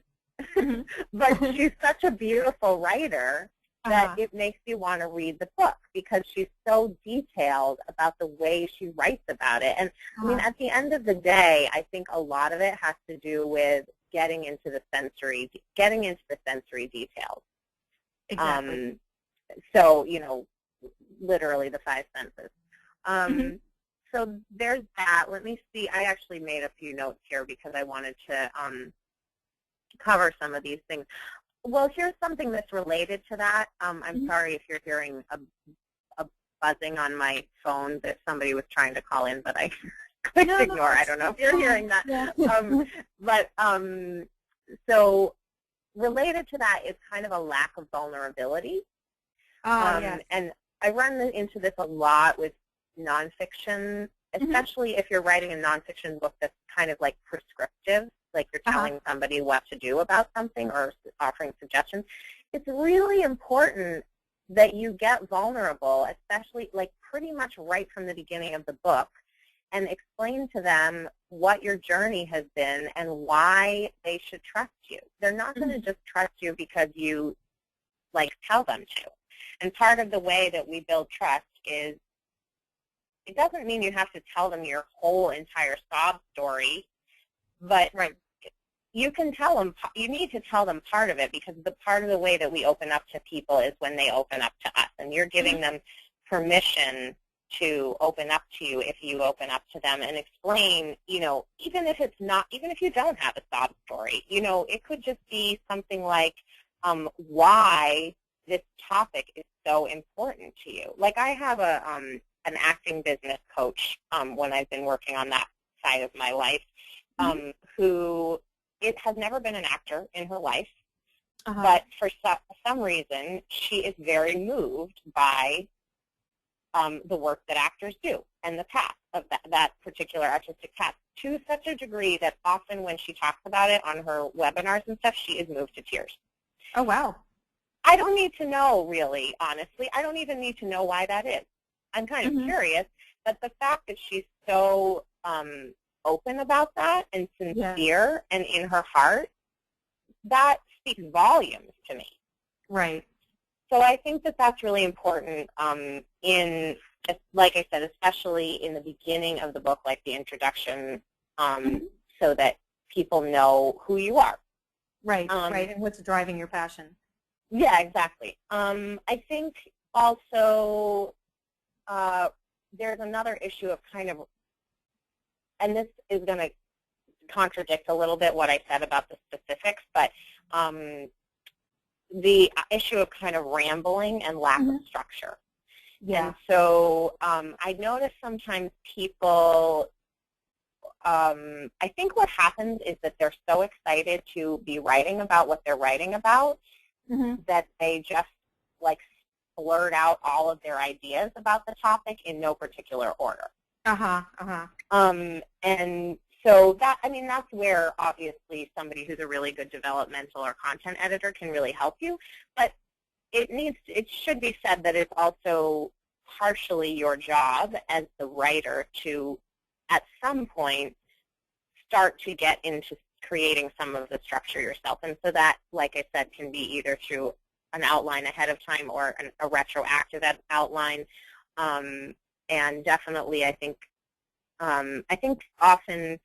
but she's such a beautiful writer that it makes you want to read the book because she's so detailed about the way she writes about it. And I mean, at the end of the day, I think a lot of it has to do with getting into the sensory details. Exactly. So, you know, literally the 5 senses. So there's that. Let me see. I actually made a few notes here because I wanted to cover some of these things. Well, here's something that's related to that. I'm sorry if you're hearing a buzzing on my phone that somebody was trying to call in, but I clicked ignore. I don't know if you're hearing that. So related to that is kind of a lack of vulnerability. And I run into this a lot with nonfiction, especially if you're writing a nonfiction book that's kind of like prescriptive, like you're telling somebody what to do about something or offering suggestions. It's really important that you get vulnerable, especially like pretty much right from the beginning of the book, and explain to them what your journey has been and why they should trust you. They're not going to just trust you because you like tell them to. And part of the way that we build trust is it doesn't mean you have to tell them your whole entire sob story, but you can tell them, you need to tell them part of it, because the part of the way that we open up to people is when they open up to us, and you're giving them permission to open up to you if you open up to them and explain, you know, even if you don't have a sob story, you know, it could just be something like why this topic is so important to you. Like I have a an acting business coach when I've been working on that side of my life, who has never been an actor in her life, but for some reason she is very moved by the work that actors do and the path of that particular artistic path, to such a degree that often when she talks about it on her webinars and stuff, she is moved to tears. Oh, wow. I don't need to know, really, honestly. I don't even need to know why that is. I'm kind of curious, but the fact that she's so open about that and sincere and in her heart, that speaks volumes to me. Right. So I think that that's really important in, like I said, especially in the beginning of the book, like the introduction, so that people know who you are. Right, right, and what's driving your passion. Yeah, exactly. I think also there's another issue of kind of, and this is going to contradict a little bit what I said about the specifics, but the issue of kind of rambling and lack of structure. Yeah. And so I notice sometimes people, I think what happens is that they're so excited to be writing about what they're writing about that they just like blurt out all of their ideas about the topic in no particular order. And so that, I mean, that's where obviously somebody who's a really good developmental or content editor can really help you. But it should be said that it's also partially your job as the writer to, at some point, start to get into creating some of the structure yourself. And so that, like I said, can be either through an outline ahead of time or a retroactive outline. And definitely, I think often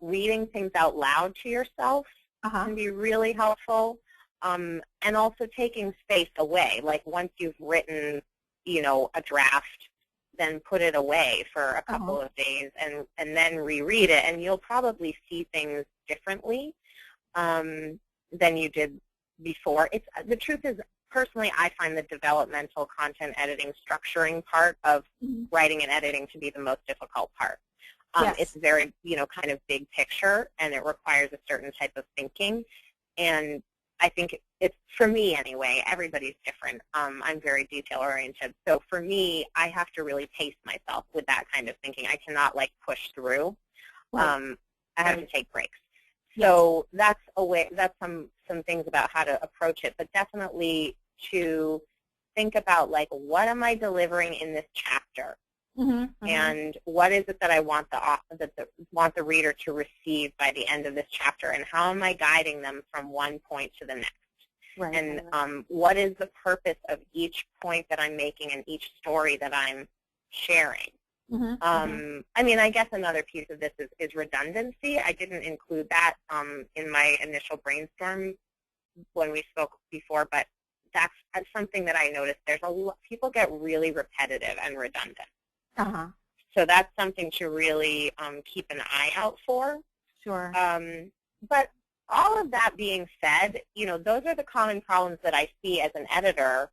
reading things out loud to yourself can be really helpful. And also taking space away. Like once you've written, you know, a draft, then put it away for a couple of days and then reread it, and you'll probably see things differently than you did before. The truth is, personally, I find the developmental content editing structuring part of writing and editing to be the most difficult part. It's very, you know, kind of big picture, and it requires a certain type of thinking. And I think it's, for me anyway, everybody's different. I'm very detail-oriented. So for me, I have to really pace myself with that kind of thinking. I cannot, like, push through. I have to take breaks. So that's a way, that's some things about how to approach it, but definitely to think about, like, what am I delivering in this chapter? And what is it that I want the reader to receive by the end of this chapter, and how am I guiding them from one point to the next? And what is the purpose of each point that I'm making and each story that I'm sharing? I mean, I guess another piece of this is redundancy. I didn't include that in my initial brainstorm when we spoke before, but that's something that I noticed. There's people get really repetitive and redundant. So that's something to really keep an eye out for. But all of that being said, you know, those are the common problems that I see as an editor.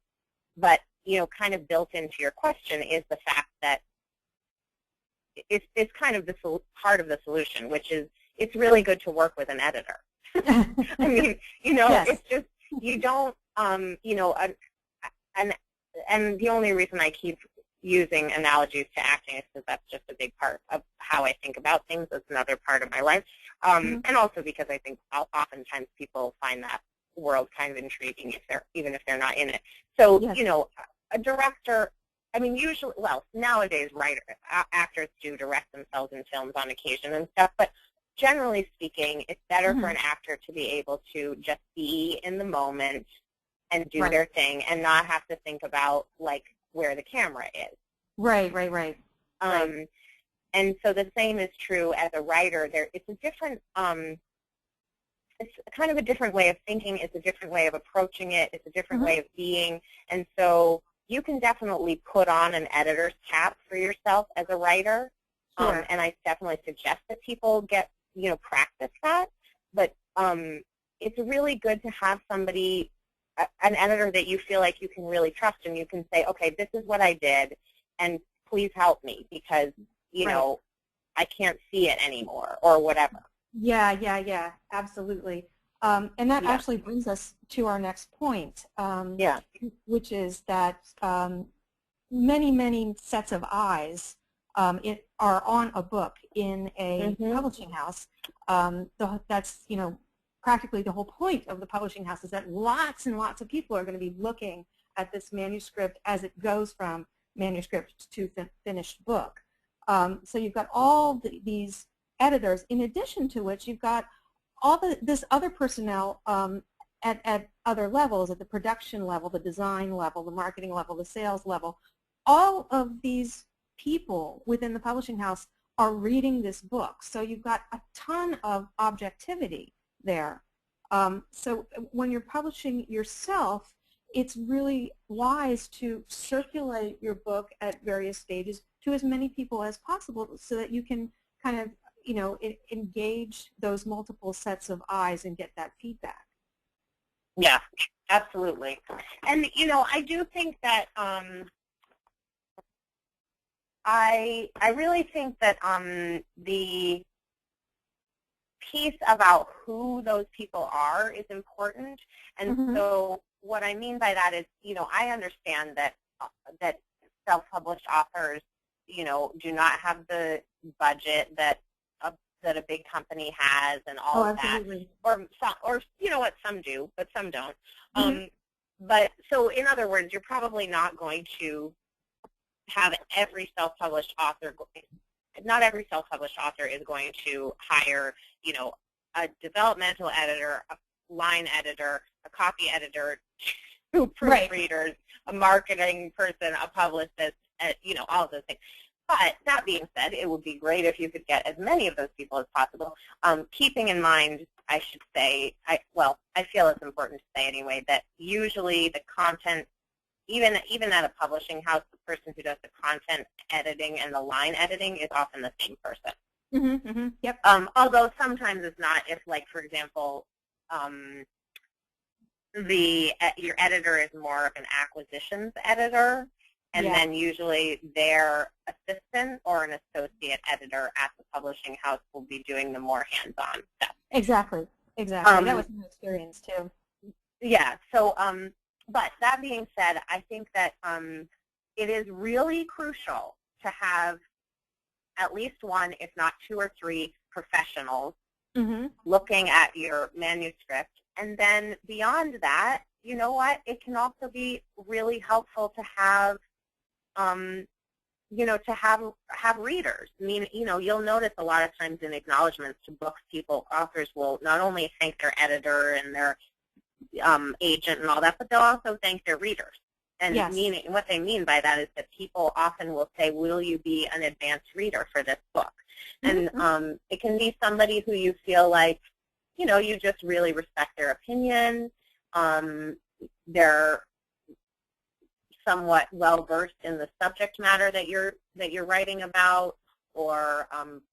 But, you know, kind of built into your question is the fact that it's kind of the part of the solution, which is it's really good to work with an editor. I mean, you know, it's just, you don't, you know, and the only reason I keep using analogies to acting is because that's just a big part of how I think about things. It's another part of my life. And also because I think oftentimes people find that world kind of intriguing even if they're not in it. So, you know, a director, I mean, usually, well, nowadays actors do direct themselves in films on occasion and stuff, but generally speaking, it's better for an actor to be able to just be in the moment and do their thing and not have to think about, like, where the camera is. And so the same is true as a writer. It's a different, it's kind of a different way of thinking. It's a different way of approaching it. It's a different way of being. And so you can definitely put on an editor's cap for yourself as a writer. And I definitely suggest that people get, you know, practice that. But it's really good to have somebody, an editor that you feel like you can really trust, and you can say, okay, this is what I did. and please help me because, you Right. know, I can't see it anymore or whatever. Yeah, absolutely. And that Yeah. actually brings us to our next point, Yeah. which is that many sets of eyes are on a book in a publishing house. That's, you know, practically the whole point of the publishing house is that lots and lots of people are going to be looking at this manuscript as it goes from manuscript to finished book. So you've got all these editors, in addition to which you've got all this other personnel at other levels, at the production level, the design level, the marketing level, the sales level. All of these people within the publishing house are reading this book. So you've got a ton of objectivity there. So when you're publishing yourself, it's really wise to circulate your book at various stages to as many people as possible so that you can kind of, you know, engage those multiple sets of eyes and get that feedback. Yeah, absolutely. And, you know, I do think that I really think that the piece about who those people are is important. And so what I mean by that is, you know, I understand that that self-published authors, you know, do not have the budget that a big company has and all of that. Or you know what, some do, but some don't. But so in other words, you're probably not going to have every self-published author, not every self-published author is going to hire, you know, a developmental editor, a line editor, a copy editor, two proofreaders, a marketing person, a publicist, you know, all of those things. But that being said, it would be great if you could get as many of those people as possible, keeping in mind, I should say, I feel it's important to say anyway, that usually the content, even at a publishing house, the person who does the content editing and the line editing is often the same person. Yep. Although sometimes it's not. If, like, for example, your editor is more of an acquisitions editor, and then usually their assistant or an associate editor at the publishing house will be doing the more hands-on stuff. Exactly. That was my experience too. Yeah. So, but that being said, I think that it is really crucial to have at least one, if not two or three, professionals looking at your manuscript. And then beyond that, you know what? It can also be really helpful to have, you know, to have readers. I mean, you know, you'll notice a lot of times in acknowledgments to books, authors will not only thank their editor and their agent and all that, but they'll also thank their readers. And what they mean by that is that people often will say, will you be an advanced reader for this book? And it can be somebody who you feel like, you know, you just really respect their opinion. They're somewhat well-versed in the subject matter that you're writing about, or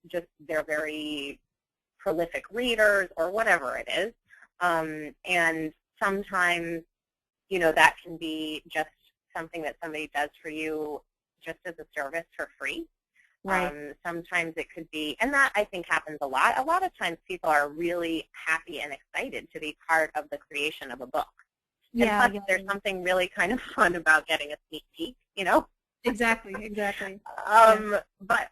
just they're very prolific readers, or whatever it is. And sometimes, you know, that can be just something that somebody does for you just as a service for free. Right. Sometimes it could be, and that I think happens a lot. A lot of times people are really happy and excited to be part of the creation of a book. Yeah. And plus, there's something really kind of fun about getting a sneak peek, you know? Exactly. But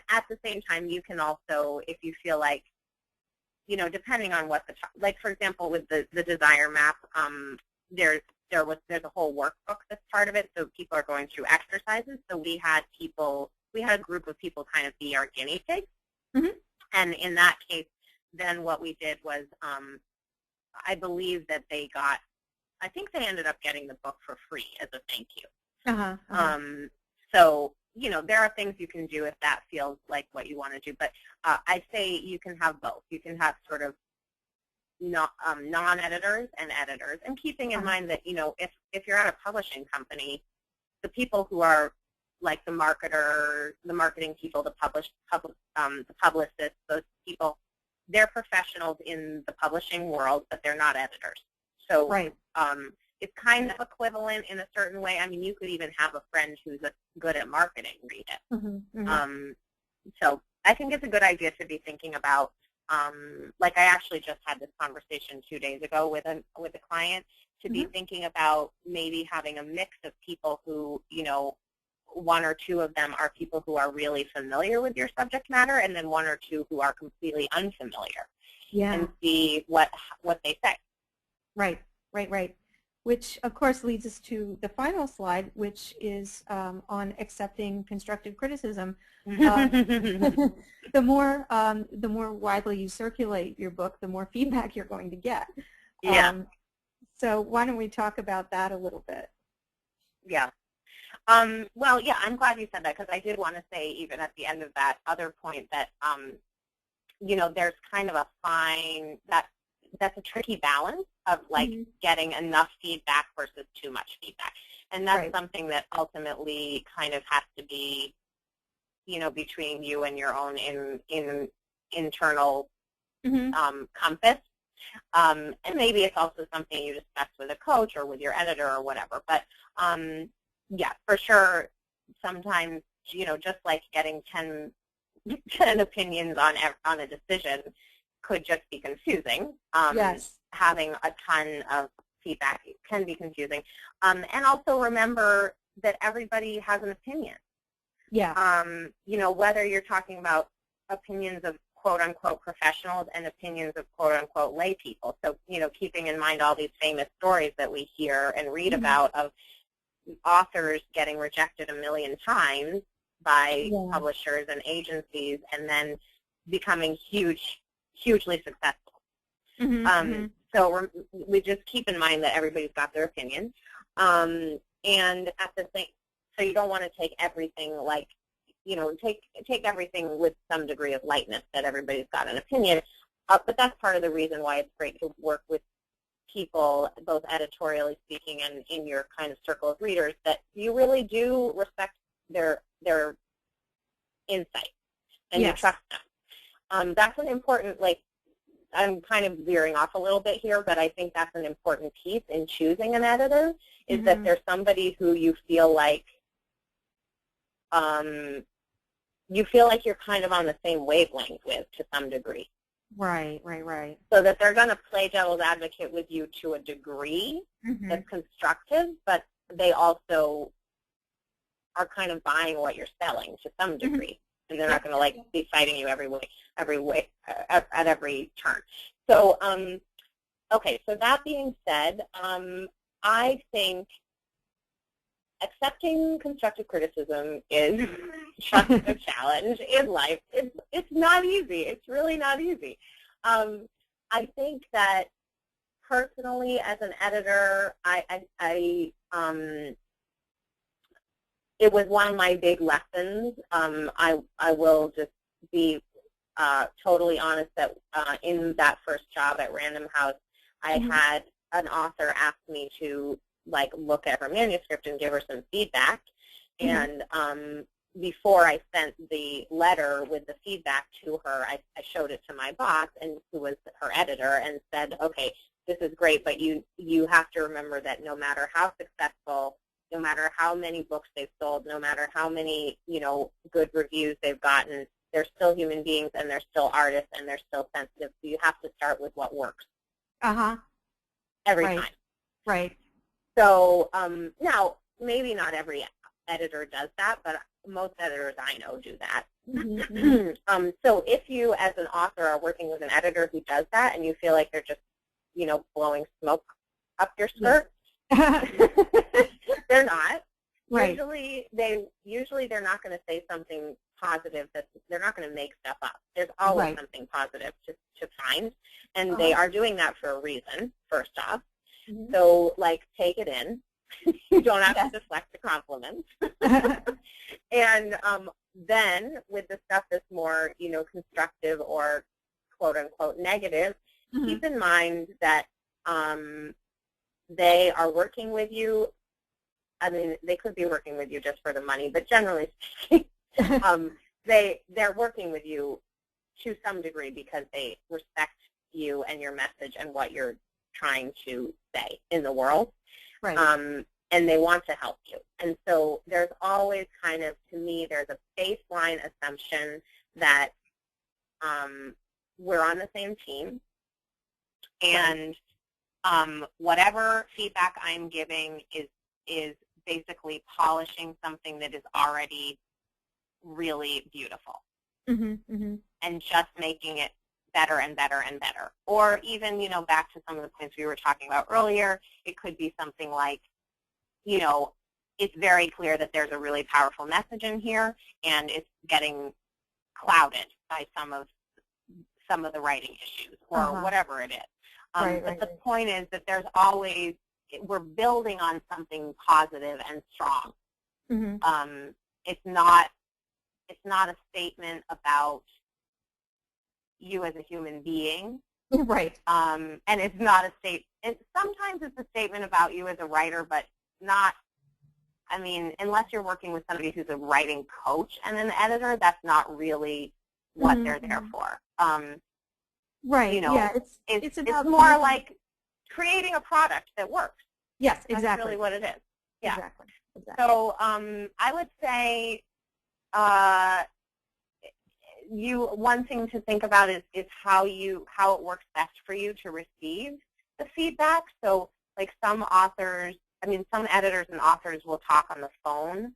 at the same time, you can also, if you feel like, you know, depending on what like, for example, with the desire map, there's a whole workbook that's part of it, so people are going through exercises. So we had a group of people kind of be our guinea pigs. And in that case, then what we did was, I believe that I think they ended up getting the book for free as a thank you. So, you know, there are things you can do if that feels like what you want to do. But I'd say you can have both. You can have sort of non-editors and editors. And keeping in mind that, you know, if you're at a publishing company, the people who are like the marketer, the marketing people, the publicists, those people, they're professionals in the publishing world, but they're not editors. So it's kind of equivalent in a certain way. I mean, you could even have a friend who's good at marketing read it. Mm-hmm. Mm-hmm. So I think it's a good idea to be thinking about, like I actually just had this conversation 2 days ago with a client, to be thinking about maybe having a mix of people who, you know, 1 or 2 of them are people who are really familiar with your subject matter, and then 1 or 2 who are completely unfamiliar. Yeah. And see what they say. Right, right, right. Which, of course, leads us to the final slide, which is on accepting constructive criticism. The more widely you circulate your book, the more feedback you're going to get. Yeah. So why don't we talk about that a little bit? Yeah. Well, yeah, I'm glad you said that, because I did want to say, even at the end of that other point, that you know, there's kind of a fine, that's a tricky balance of like getting enough feedback versus too much feedback. And that's something that ultimately kind of has to be, you know, between you and your own internal compass. And maybe it's also something you discuss with a coach or with your editor or whatever. But yeah, for sure, sometimes, you know, just like getting 10 opinions on a decision could just be confusing. Yes. Having a ton of feedback can be confusing. And also remember that everybody has an opinion. Yeah. You know, whether you're talking about opinions of quote-unquote professionals and opinions of quote-unquote lay people. So, you know, keeping in mind all these famous stories that we hear and read about of authors getting rejected a million times by publishers and agencies, and then becoming hugely successful. So we just keep in mind that everybody's got their opinion, and at the same, so you don't want to take everything like, you know, take everything with some degree of lightness, that everybody's got an opinion. But that's part of the reason why it's great to work with people, both editorially speaking and in your kind of circle of readers, that you really do respect their insight and you trust them. That's an important, like, I'm kind of veering off a little bit here, but I think that's an important piece in choosing an editor, is that there's somebody who you feel like you're kind of on the same wavelength with, to some degree. Right, right, right. So that they're going to play devil's advocate with you to a degree that's constructive, but they also are kind of buying what you're selling to some degree, and they're not going to like be fighting you every way at every turn. So, okay. So that being said, I think accepting constructive criticism is just a challenge in life. It's not easy. It's really not easy. I think that personally, as an editor, it was one of my big lessons. I will just be totally honest that in that first job at Random House, I had an author ask me to like look at her manuscript and give her some feedback. And before I sent the letter with the feedback to her, I showed it to my boss, and who was her editor, and said, okay, this is great, but you have to remember that no matter how successful, no matter how many books they've sold, no matter how many, you know, good reviews they've gotten, they're still human beings, and they're still artists, and they're still sensitive. So you have to start with what works. Every time. Right. So now, maybe not every editor does that, but most editors I know do that. So if you, as an author, are working with an editor who does that, and you feel like they're just, you know, blowing smoke up your skirt, they're not. Right. Usually they're not going to say something positive. They're not going to make stuff up. There's always something positive to find, and they are doing that for a reason, first off. So, like, take it in. You don't have to deflect the compliments. And then, with the stuff that's more, you know, constructive or quote-unquote negative, keep in mind that they are working with you. I mean, they could be working with you just for the money, but generally speaking, they're working with you to some degree because they respect you and your message and what you're trying to say in the world. Right. And they want to help you. And so there's always kind of, to me, there's a baseline assumption that we're on the same team, and whatever feedback I'm giving is basically polishing something that is already really beautiful, and just making it better and better and better. Or even, back to some of the points we were talking about earlier, it could be something like, it's very clear that there's a really powerful message in here, and it's getting clouded by some of the writing issues, or whatever it is. But the point is that there's always, we're building on something positive and strong. It's not a statement about you as a human being. Right. And it's not a sometimes it's a statement about you as a writer, but not, unless you're working with somebody who's a writing coach and an editor, that's not really what they're there for. Right. Yeah. It's more like creating a product that works. Yes, exactly. That's really what it is. Yeah. Exactly. So I would say one thing to think about is how it works best for you to receive the feedback. So like some editors and authors will talk on the phone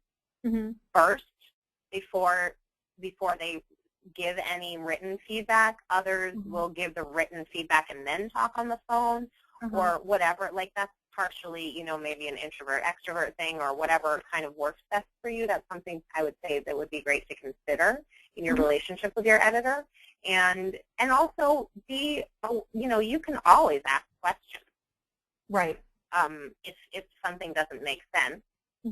first before they give any written feedback. Others will give the written feedback and then talk on the phone, or whatever. Like that's partially, maybe an introvert-extrovert thing, or whatever kind of works best for you. That's something I would say that would be great to consider in your relationship with your editor. And also you can always ask questions. Right. If something doesn't make sense.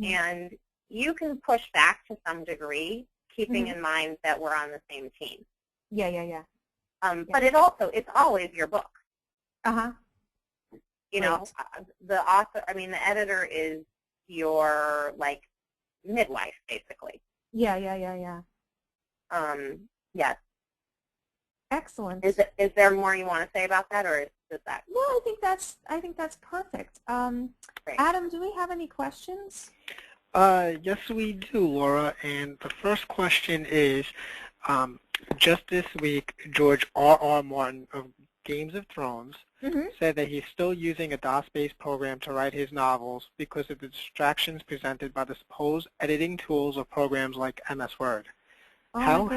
And you can push back to some degree, keeping in mind that we're on the same team. Yeah. But it's always your book. The author, the editor is your, midwife, basically. Yeah. Yes. Excellent. Is there more you want to say about that, or is that? No, I think that's perfect. Great. Adam, do we have any questions? Yes, we do, Laura. And the first question is, just this week, George R.R. Martin of Games of Thrones said that he's still using a DOS-based program to write his novels because of the distractions presented by the supposed editing tools of programs like MS Word. Oh,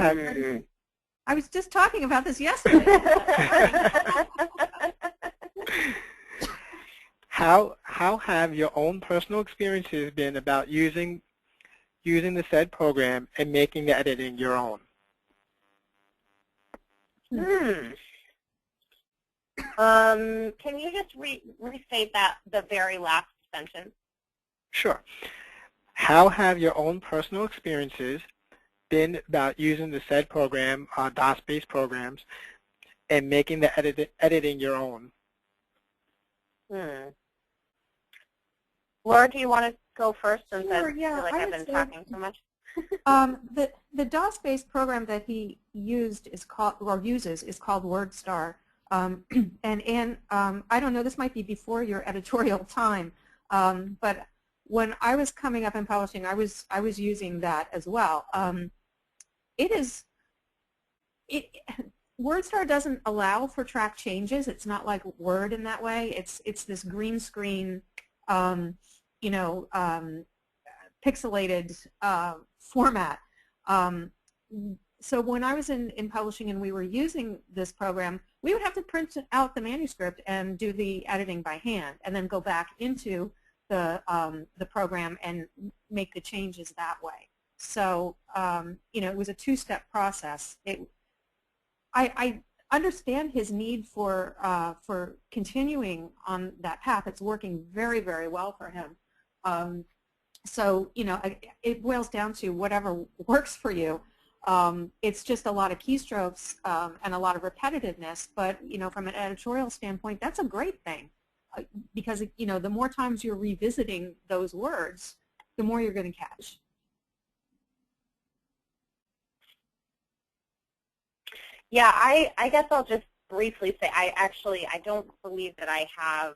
I was just talking about this yesterday. How have your own personal experiences been about using the said program and making the editing your own? Can you just restate the very last sentence? Sure. How have your own personal experiences been about using the said program, DOS-based programs, and making the editing your own? Laura, do you want to go first since sure, I feel like I've been talking so much? The DOS-based program that he uses is called WordStar. And Ann, I don't know, this might be before your editorial time, but when I was coming up in publishing, I was using that as well. WordStar doesn't allow for track changes. It's not like Word in that way. It's this green screen, pixelated format. So when I was in publishing and we were using this program, we would have to print out the manuscript and do the editing by hand, and then go back into the program and make the changes that way. So it was a two-step process. I understand his need for continuing on that path. It's working very, very well for him. So it boils down to whatever works for you. It's just a lot of keystrokes and a lot of repetitiveness, but from an editorial standpoint, that's a great thing, because the more times you're revisiting those words, the more you're going to catch. Yeah, I guess I'll just briefly say I don't believe that I have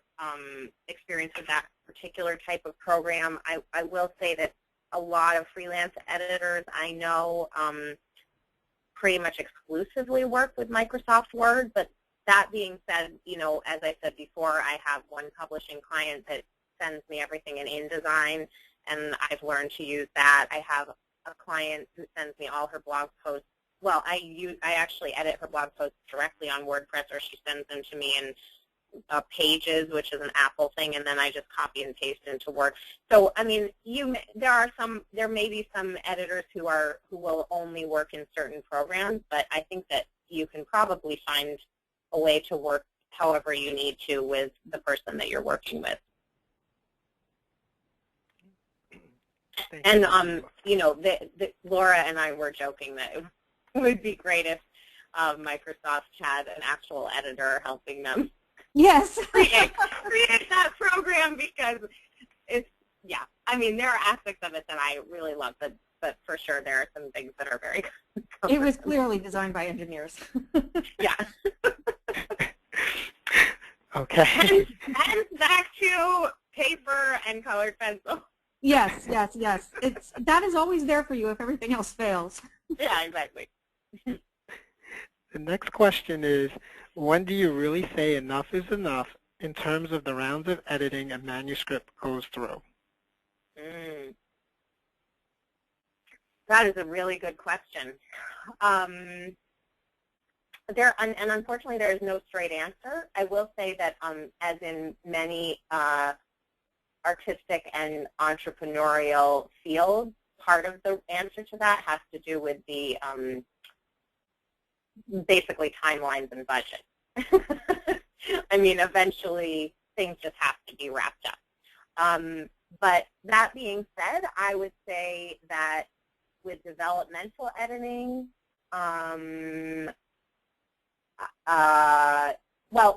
experience with that particular type of program. I will say that a lot of freelance editors I know pretty much exclusively work with Microsoft Word, but that being said, you know, as I said before, I have one publishing client that sends me everything in InDesign, and I've learned to use that. I have a client who sends me all her blog posts. Well, I actually edit her blog posts directly on WordPress, or she sends them to me in Pages, which is an Apple thing, and then I just copy and paste into Word. So, I mean, there may be some editors who will only work in certain programs, but I think that you can probably find a way to work however you need to with the person that you're working with. And you know, Laura and I were joking that it would be great if Microsoft had an actual editor helping them. Yes. create that program, because it's, yeah, I mean, there are aspects of it that I really love, but for sure there are some things that are very It was clearly designed by engineers. Yeah. Okay. And back to paper and colored pencil. Yes, yes, yes. That is always there for you if everything else fails. Yeah, exactly. The next question is, when do you really say enough is enough in terms of the rounds of editing a manuscript goes through? That is a really good question. And unfortunately, there is no straight answer. I will say that, as in many artistic and entrepreneurial fields, part of the answer to that has to do with the basically timelines and budget. I mean, eventually things just have to be wrapped up. But that being said, I would say that with developmental editing, well,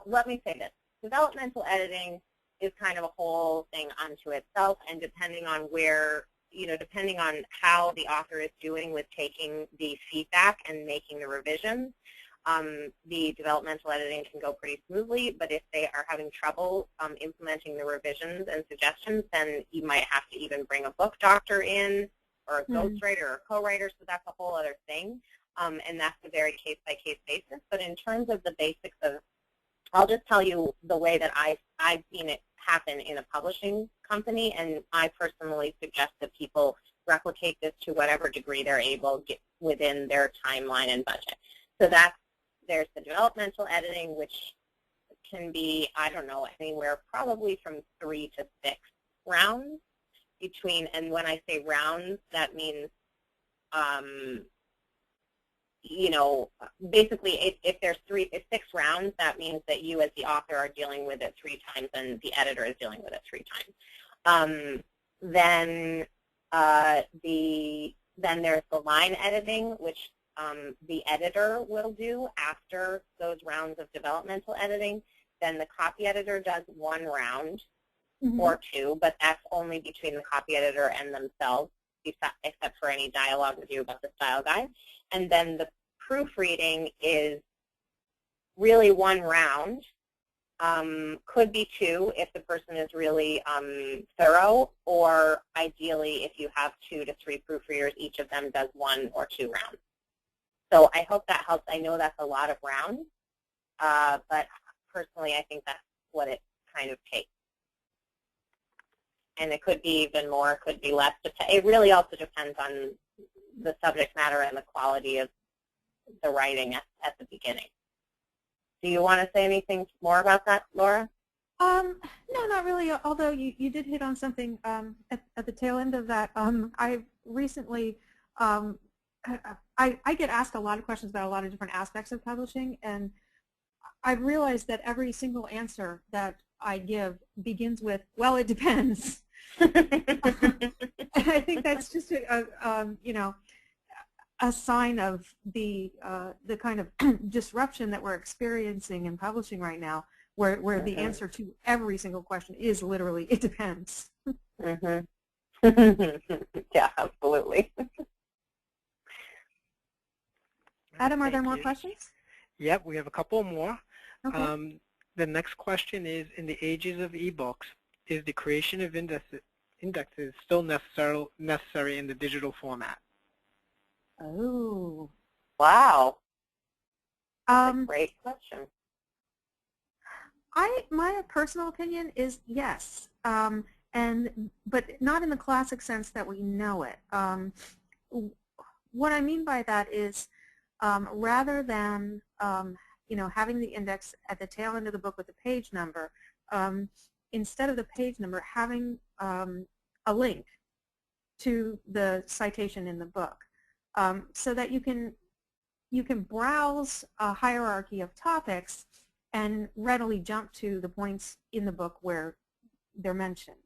let me say this. Developmental editing is kind of a whole thing unto itself, and depending on where, you know, depending on how the author is doing with taking the feedback and making the revisions, the developmental editing can go pretty smoothly, but if they are having trouble implementing the revisions and suggestions, then you might have to even bring a book doctor in, or a ghostwriter or a co-writer, so that's a whole other thing, and that's a very case-by-case basis. But in terms of the basics of, I'll just tell you the way that I've seen it happen in a publishing company, and I personally suggest that people replicate this to whatever degree they're able to get within their timeline and budget. So there's the developmental editing, which can be, I don't know, anywhere probably from 3 to 6 rounds between, and when I say rounds, that means, you know, basically if there's 6 rounds, that means that you as the author are dealing with it 3 times and the editor is dealing with it 3 times. Then there's the line editing, which the editor will do after those rounds of developmental editing. Then the copy editor does 1 round or 2, but that's only between the copy editor and themselves, except for any dialogue with you about the style guide. And then the proofreading is really 1 round, could be 2 if the person is really thorough, or ideally if you have 2 to 3 proofreaders, each of them does 1 or 2 rounds. So I hope that helps. I know that's a lot of rounds, but personally I think that's what it kind of takes. And it could be even more, it could be less. It really also depends on the subject matter and the quality of the writing at the beginning. Do you want to say anything more about that, Laura? No, not really, although you did hit on something at the tail end of that. I recently, I get asked a lot of questions about a lot of different aspects of publishing, and I've realized that every single answer that I give begins with, well, it depends. I think that's just you know, a sign of the kind of disruption that we're experiencing in publishing right now, where the answer to every single question is literally, it depends. Yeah, absolutely. Adam, are there more questions? Yep, we have a couple more. Okay. The next question is, in the ages of ebooks, is the creation of indexes still necessary in the digital format? Oh. Wow. That's a great question. My personal opinion is yes, but not in the classic sense that we know it. What I mean by that is, rather than having the index at the tail end of the book with the page number, instead of the page number, having a link to the citation in the book, so that you can browse a hierarchy of topics and readily jump to the points in the book where they're mentioned.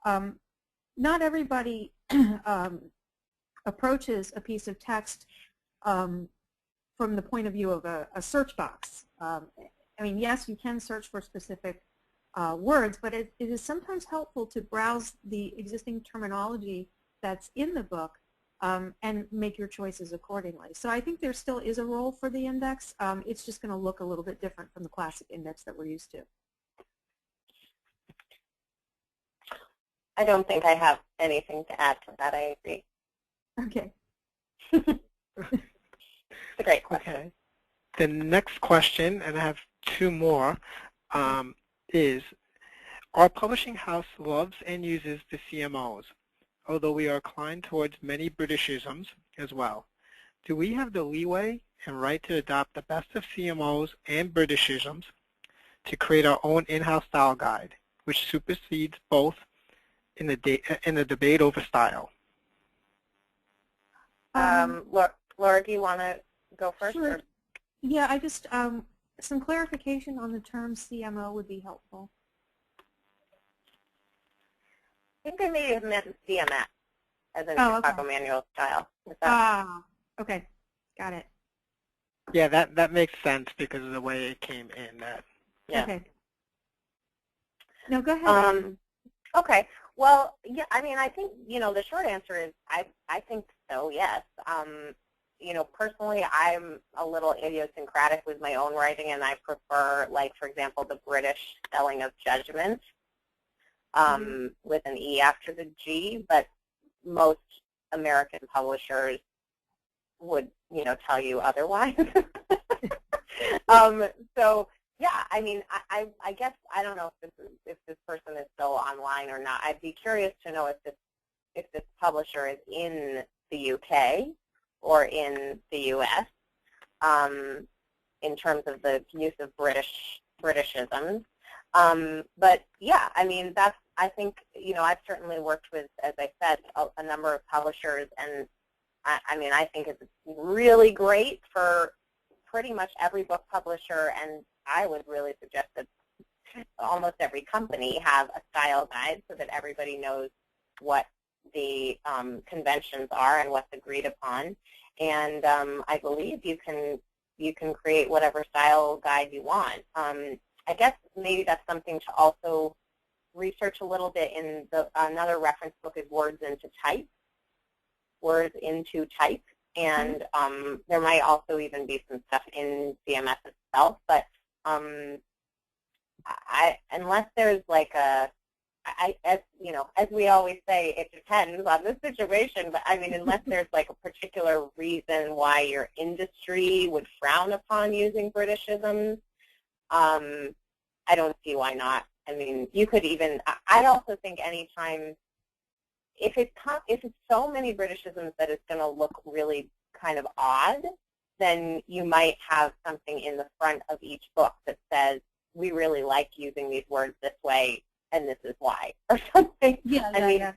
Not everybody approaches a piece of text from the point of view of a search box. I mean, yes, you can search for specific words, but it is sometimes helpful to browse the existing terminology that's in the book and make your choices accordingly. So I think there still is a role for the index. It's just going to look a little bit different from the classic index that we're used to. I don't think I have anything to add to that. I agree. Okay. It's a great question. Okay. The next question, and I have two more, is, our publishing house loves and uses the CMOs, although we are inclined towards many Britishisms as well. Do we have the leeway and right to adopt the best of CMOs and Britishisms to create our own in-house style guide, which supersedes both in the debate over style? Laura, do you want to go first? Sure. Or? Yeah, I just, some clarification on the term CMO would be helpful. I think they may have meant CMS, as in Chicago Manual Style. Okay, got it. Yeah, that makes sense because of the way it came in. Yeah. Okay. No, go ahead. Okay. Well, yeah, I mean, I think, the short answer is I think so, yes. Personally, I'm a little idiosyncratic with my own writing, and I prefer, like, for example, the British spelling of judgment with an E after the G, but most American publishers would, tell you otherwise. So, yeah, I mean, I guess, I don't know if this person is still online or not. I'd be curious to know if this publisher is in the UK or in the US in terms of the use of Britishisms. But yeah, I mean, I think, I've certainly worked with, as I said, a number of publishers, and I mean, I think it's really great for pretty much every book publisher, and I would really suggest that almost every company have a style guide so that everybody knows what the conventions are and what's agreed upon. And I believe you can create whatever style guide you want. I guess maybe that's something to also research a little bit. In another reference book is Words into Type. Words into Type. And there might also even be some stuff in CMS itself, but unless there's like as we always say, it depends on the situation, but I mean, unless there's like a particular reason why your industry would frown upon using Britishisms, I don't see why not. I mean, you could even, I'd also think anytime, if it's so many Britishisms that it's going to look really kind of odd, then you might have something in the front of each book that says, we really like using these words this way, and this is why, or something. Yeah,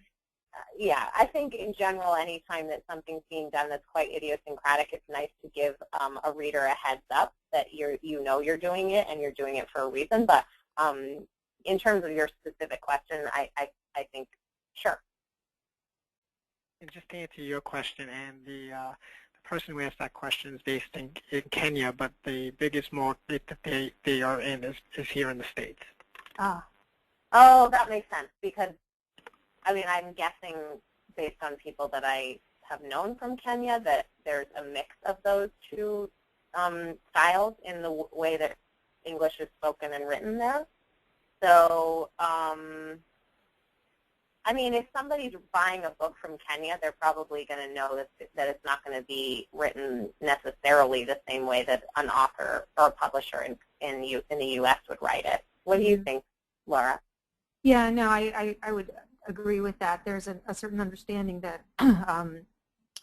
yeah, I think in general, anytime that something's being done that's quite idiosyncratic, it's nice to give a reader a heads up that you're doing it and you're doing it for a reason. But in terms of your specific question, I think sure. And just to answer your question, and the person who asked that question is based in Kenya, but the biggest market that they are in is here in the States. Oh, that makes sense, because, I mean, I'm guessing based on people that I have known from Kenya that there's a mix of those two styles in the way that English is spoken and written there. So, I mean, if somebody's buying a book from Kenya, they're probably going to know that it's not going to be written necessarily the same way that an author or a publisher in the U.S. would write it. What do you think, Laura? Yeah, no, I would agree with that. There's a certain understanding that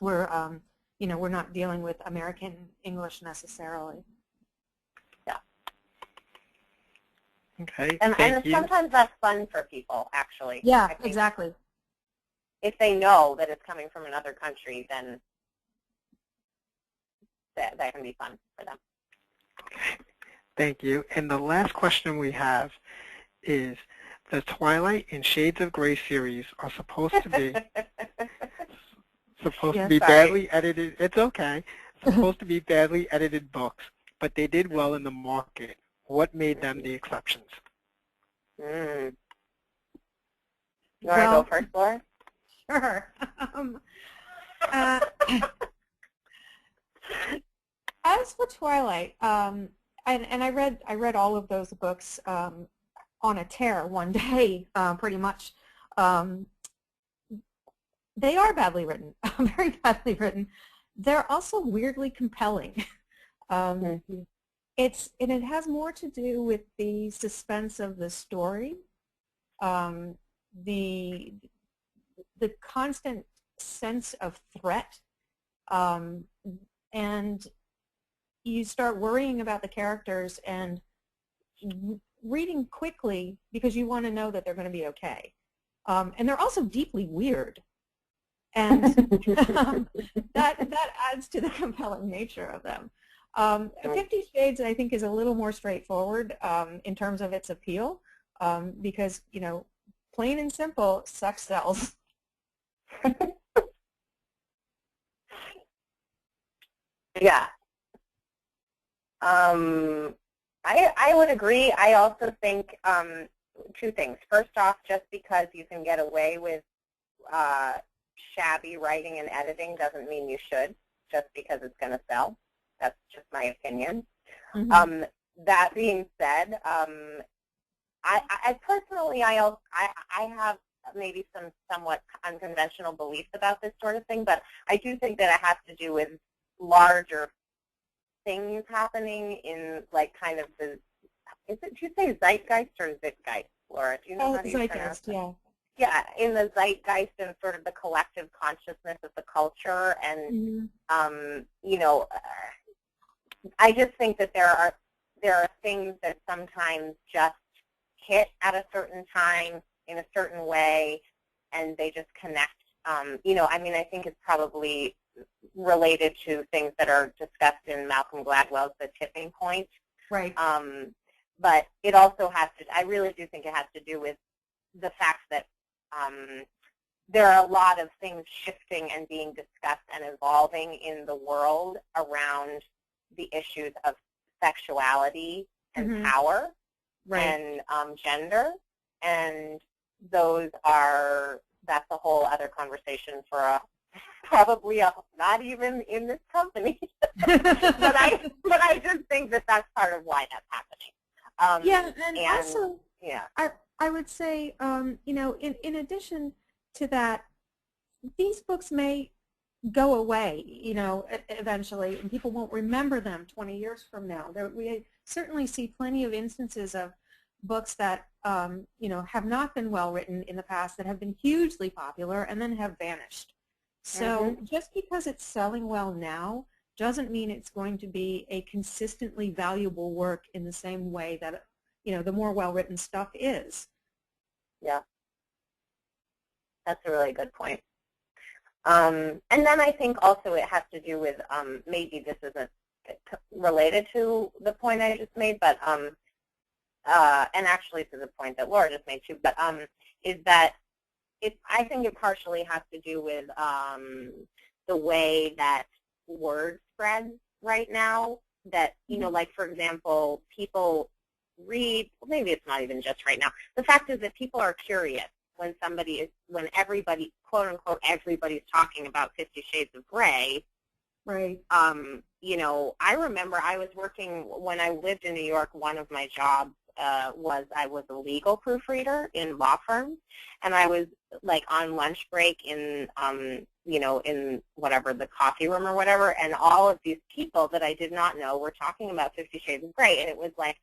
we're we're not dealing with American English necessarily. Yeah. Okay. And Thank you. sometimes that's fun for people, actually. Yeah, exactly. If they know that it's coming from another country, then that can be fun for them. Thank you. And the last question we have is, the Twilight and Shades of Grey series are supposed to be badly edited. It's okay. Supposed to be badly edited books, but they did well in the market. What made them the exceptions? You want to go first, Laura? Sure. As for Twilight, and I read all of those books on a tear one day, pretty much. They are badly written, very badly written. They're also weirdly compelling. It has more to do with the suspense of the story, the constant sense of threat, and you start worrying about the characters and reading quickly because you want to know that they're going to be okay. And they're also deeply weird. And that adds to the compelling nature of them. 50 Shades, I think, is a little more straightforward in terms of its appeal because, plain and simple, sex sells. Yeah. I would agree. I also think two things. First off, just because you can get away with shabby writing and editing doesn't mean you should, just because it's going to sell. That's just my opinion. Mm-hmm. That being said, I personally, I have maybe some somewhat unconventional beliefs about this sort of thing, but I do think that it has to do with larger things happening in, like, kind of the, do you say zeitgeist or zeitgeist, Laura? Do you know how to pronounce it? Yeah. Yeah, in the zeitgeist and sort of the collective consciousness of the culture, and I just think that there are things that sometimes just hit at a certain time in a certain way, and they just connect. I mean, I think it's probably related to things that are discussed in Malcolm Gladwell's The Tipping Point. Right. But it also has to, I really do think it has to do with the fact that there are a lot of things shifting and being discussed and evolving in the world around the issues of sexuality and power and gender, and that's a whole other conversation for probably not even in this company. but I just think that that's part of why that's happening. Also, I would say, in addition to that, these books may go away, eventually, and people won't remember them 20 years from now. We certainly see plenty of instances of books that, have not been well written in the past, that have been hugely popular and then have vanished. So just because it's selling well now doesn't mean it's going to be a consistently valuable work in the same way that, the more well-written stuff is. Yeah. That's a really good point. And then I think also it has to do with, maybe this isn't related to the point I just made, but, and actually to the point that Laura just made too, but is that I think it partially has to do with the way that word spreads right now, that, like, for example, people read, maybe it's not even just right now. The fact is that people are curious when everybody, quote unquote, everybody's talking about 50 Shades of Grey. Right. I remember I was working, when I lived in New York, one of my jobs was I was a legal proofreader in law firms, and I was like on lunch break in, you know, in whatever, the coffee room or whatever, and all of these people that I did not know were talking about 50 Shades of Grey, and it was like,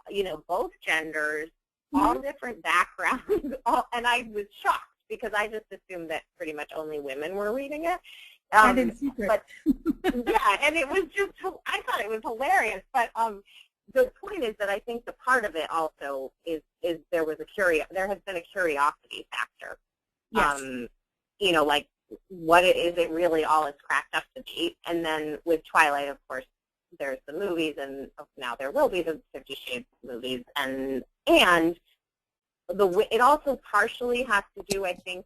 you know, both genders, all different backgrounds, and I was shocked because I just assumed that pretty much only women were reading it. And in secret. But, yeah, and it was just, I thought it was hilarious. But the point is that I think the part of it also is there has been a curiosity factor. Yes. You know, like, what is it really all it's cracked up to be? And then with Twilight, of course, there's the movies, and now there will be the 50 Shades movies, and it also partially has to do, I think,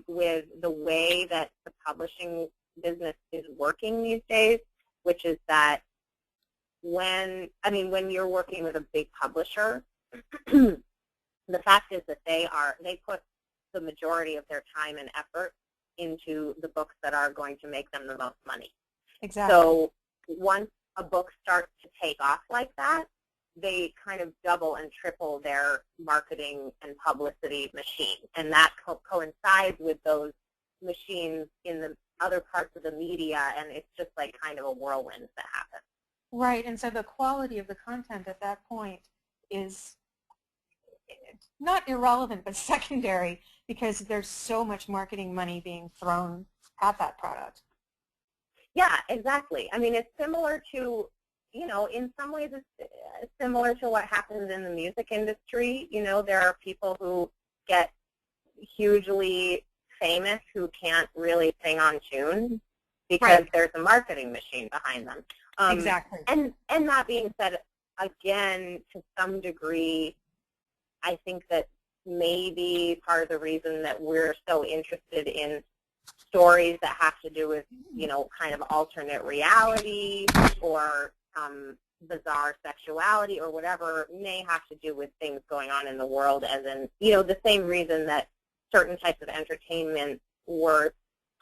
with the way that the publishing business is working these days, which is that when you're working with a big publisher, the fact is that they put the majority of their time and effort into the books that are going to make them the most money. Exactly. So once a book starts to take off like that, they kind of double and triple their marketing and publicity machine. And that coincides with those machines in the other parts of the media, and it's just like kind of a whirlwind that happens. Right, and so the quality of the content at that point is not irrelevant, but secondary, because there's so much marketing money being thrown at that product. Yeah, exactly. I mean, it's similar to, you know, in some ways it's similar to what happens in the music industry. You know, there are people who get hugely famous who can't really sing on tune because there's a marketing machine behind them. Exactly. And that being said, again, to some degree, I think that maybe part of the reason that we're so interested in stories that have to do with, you know, kind of alternate reality or bizarre sexuality or whatever may have to do with things going on in the world, as in, you know, the same reason that certain types of entertainment were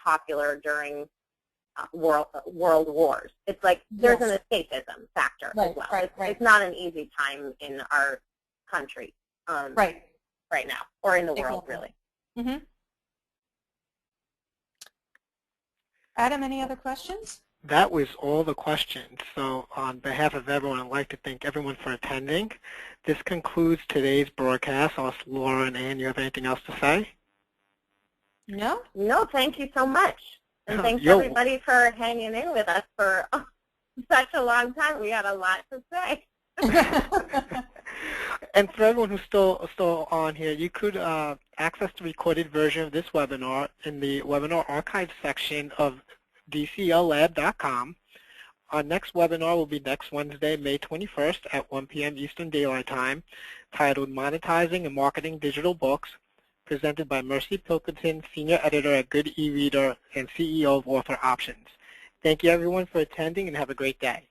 popular during world wars. It's like there's an escapism factor as well. It's not an easy time in our country right now, or in the world, really. Mm-hmm. Adam, any other questions? That was all the questions. So on behalf of everyone, I'd like to thank everyone for attending. This concludes today's broadcast. Unless Laura and Ann, you have anything else to say? No, thank you so much. And thanks everybody for hanging in with us for such a long time. We had a lot to say. And for everyone who's still on here, you could access the recorded version of this webinar in the webinar archive section of DCLLab.com. Our next webinar will be next Wednesday, May 21st at 1 p.m. Eastern Daylight Time, titled Monetizing and Marketing Digital Books, presented by Mercy Pilkington, Senior Editor at Good eReader and CEO of Author Options. Thank you, everyone, for attending, and have a great day.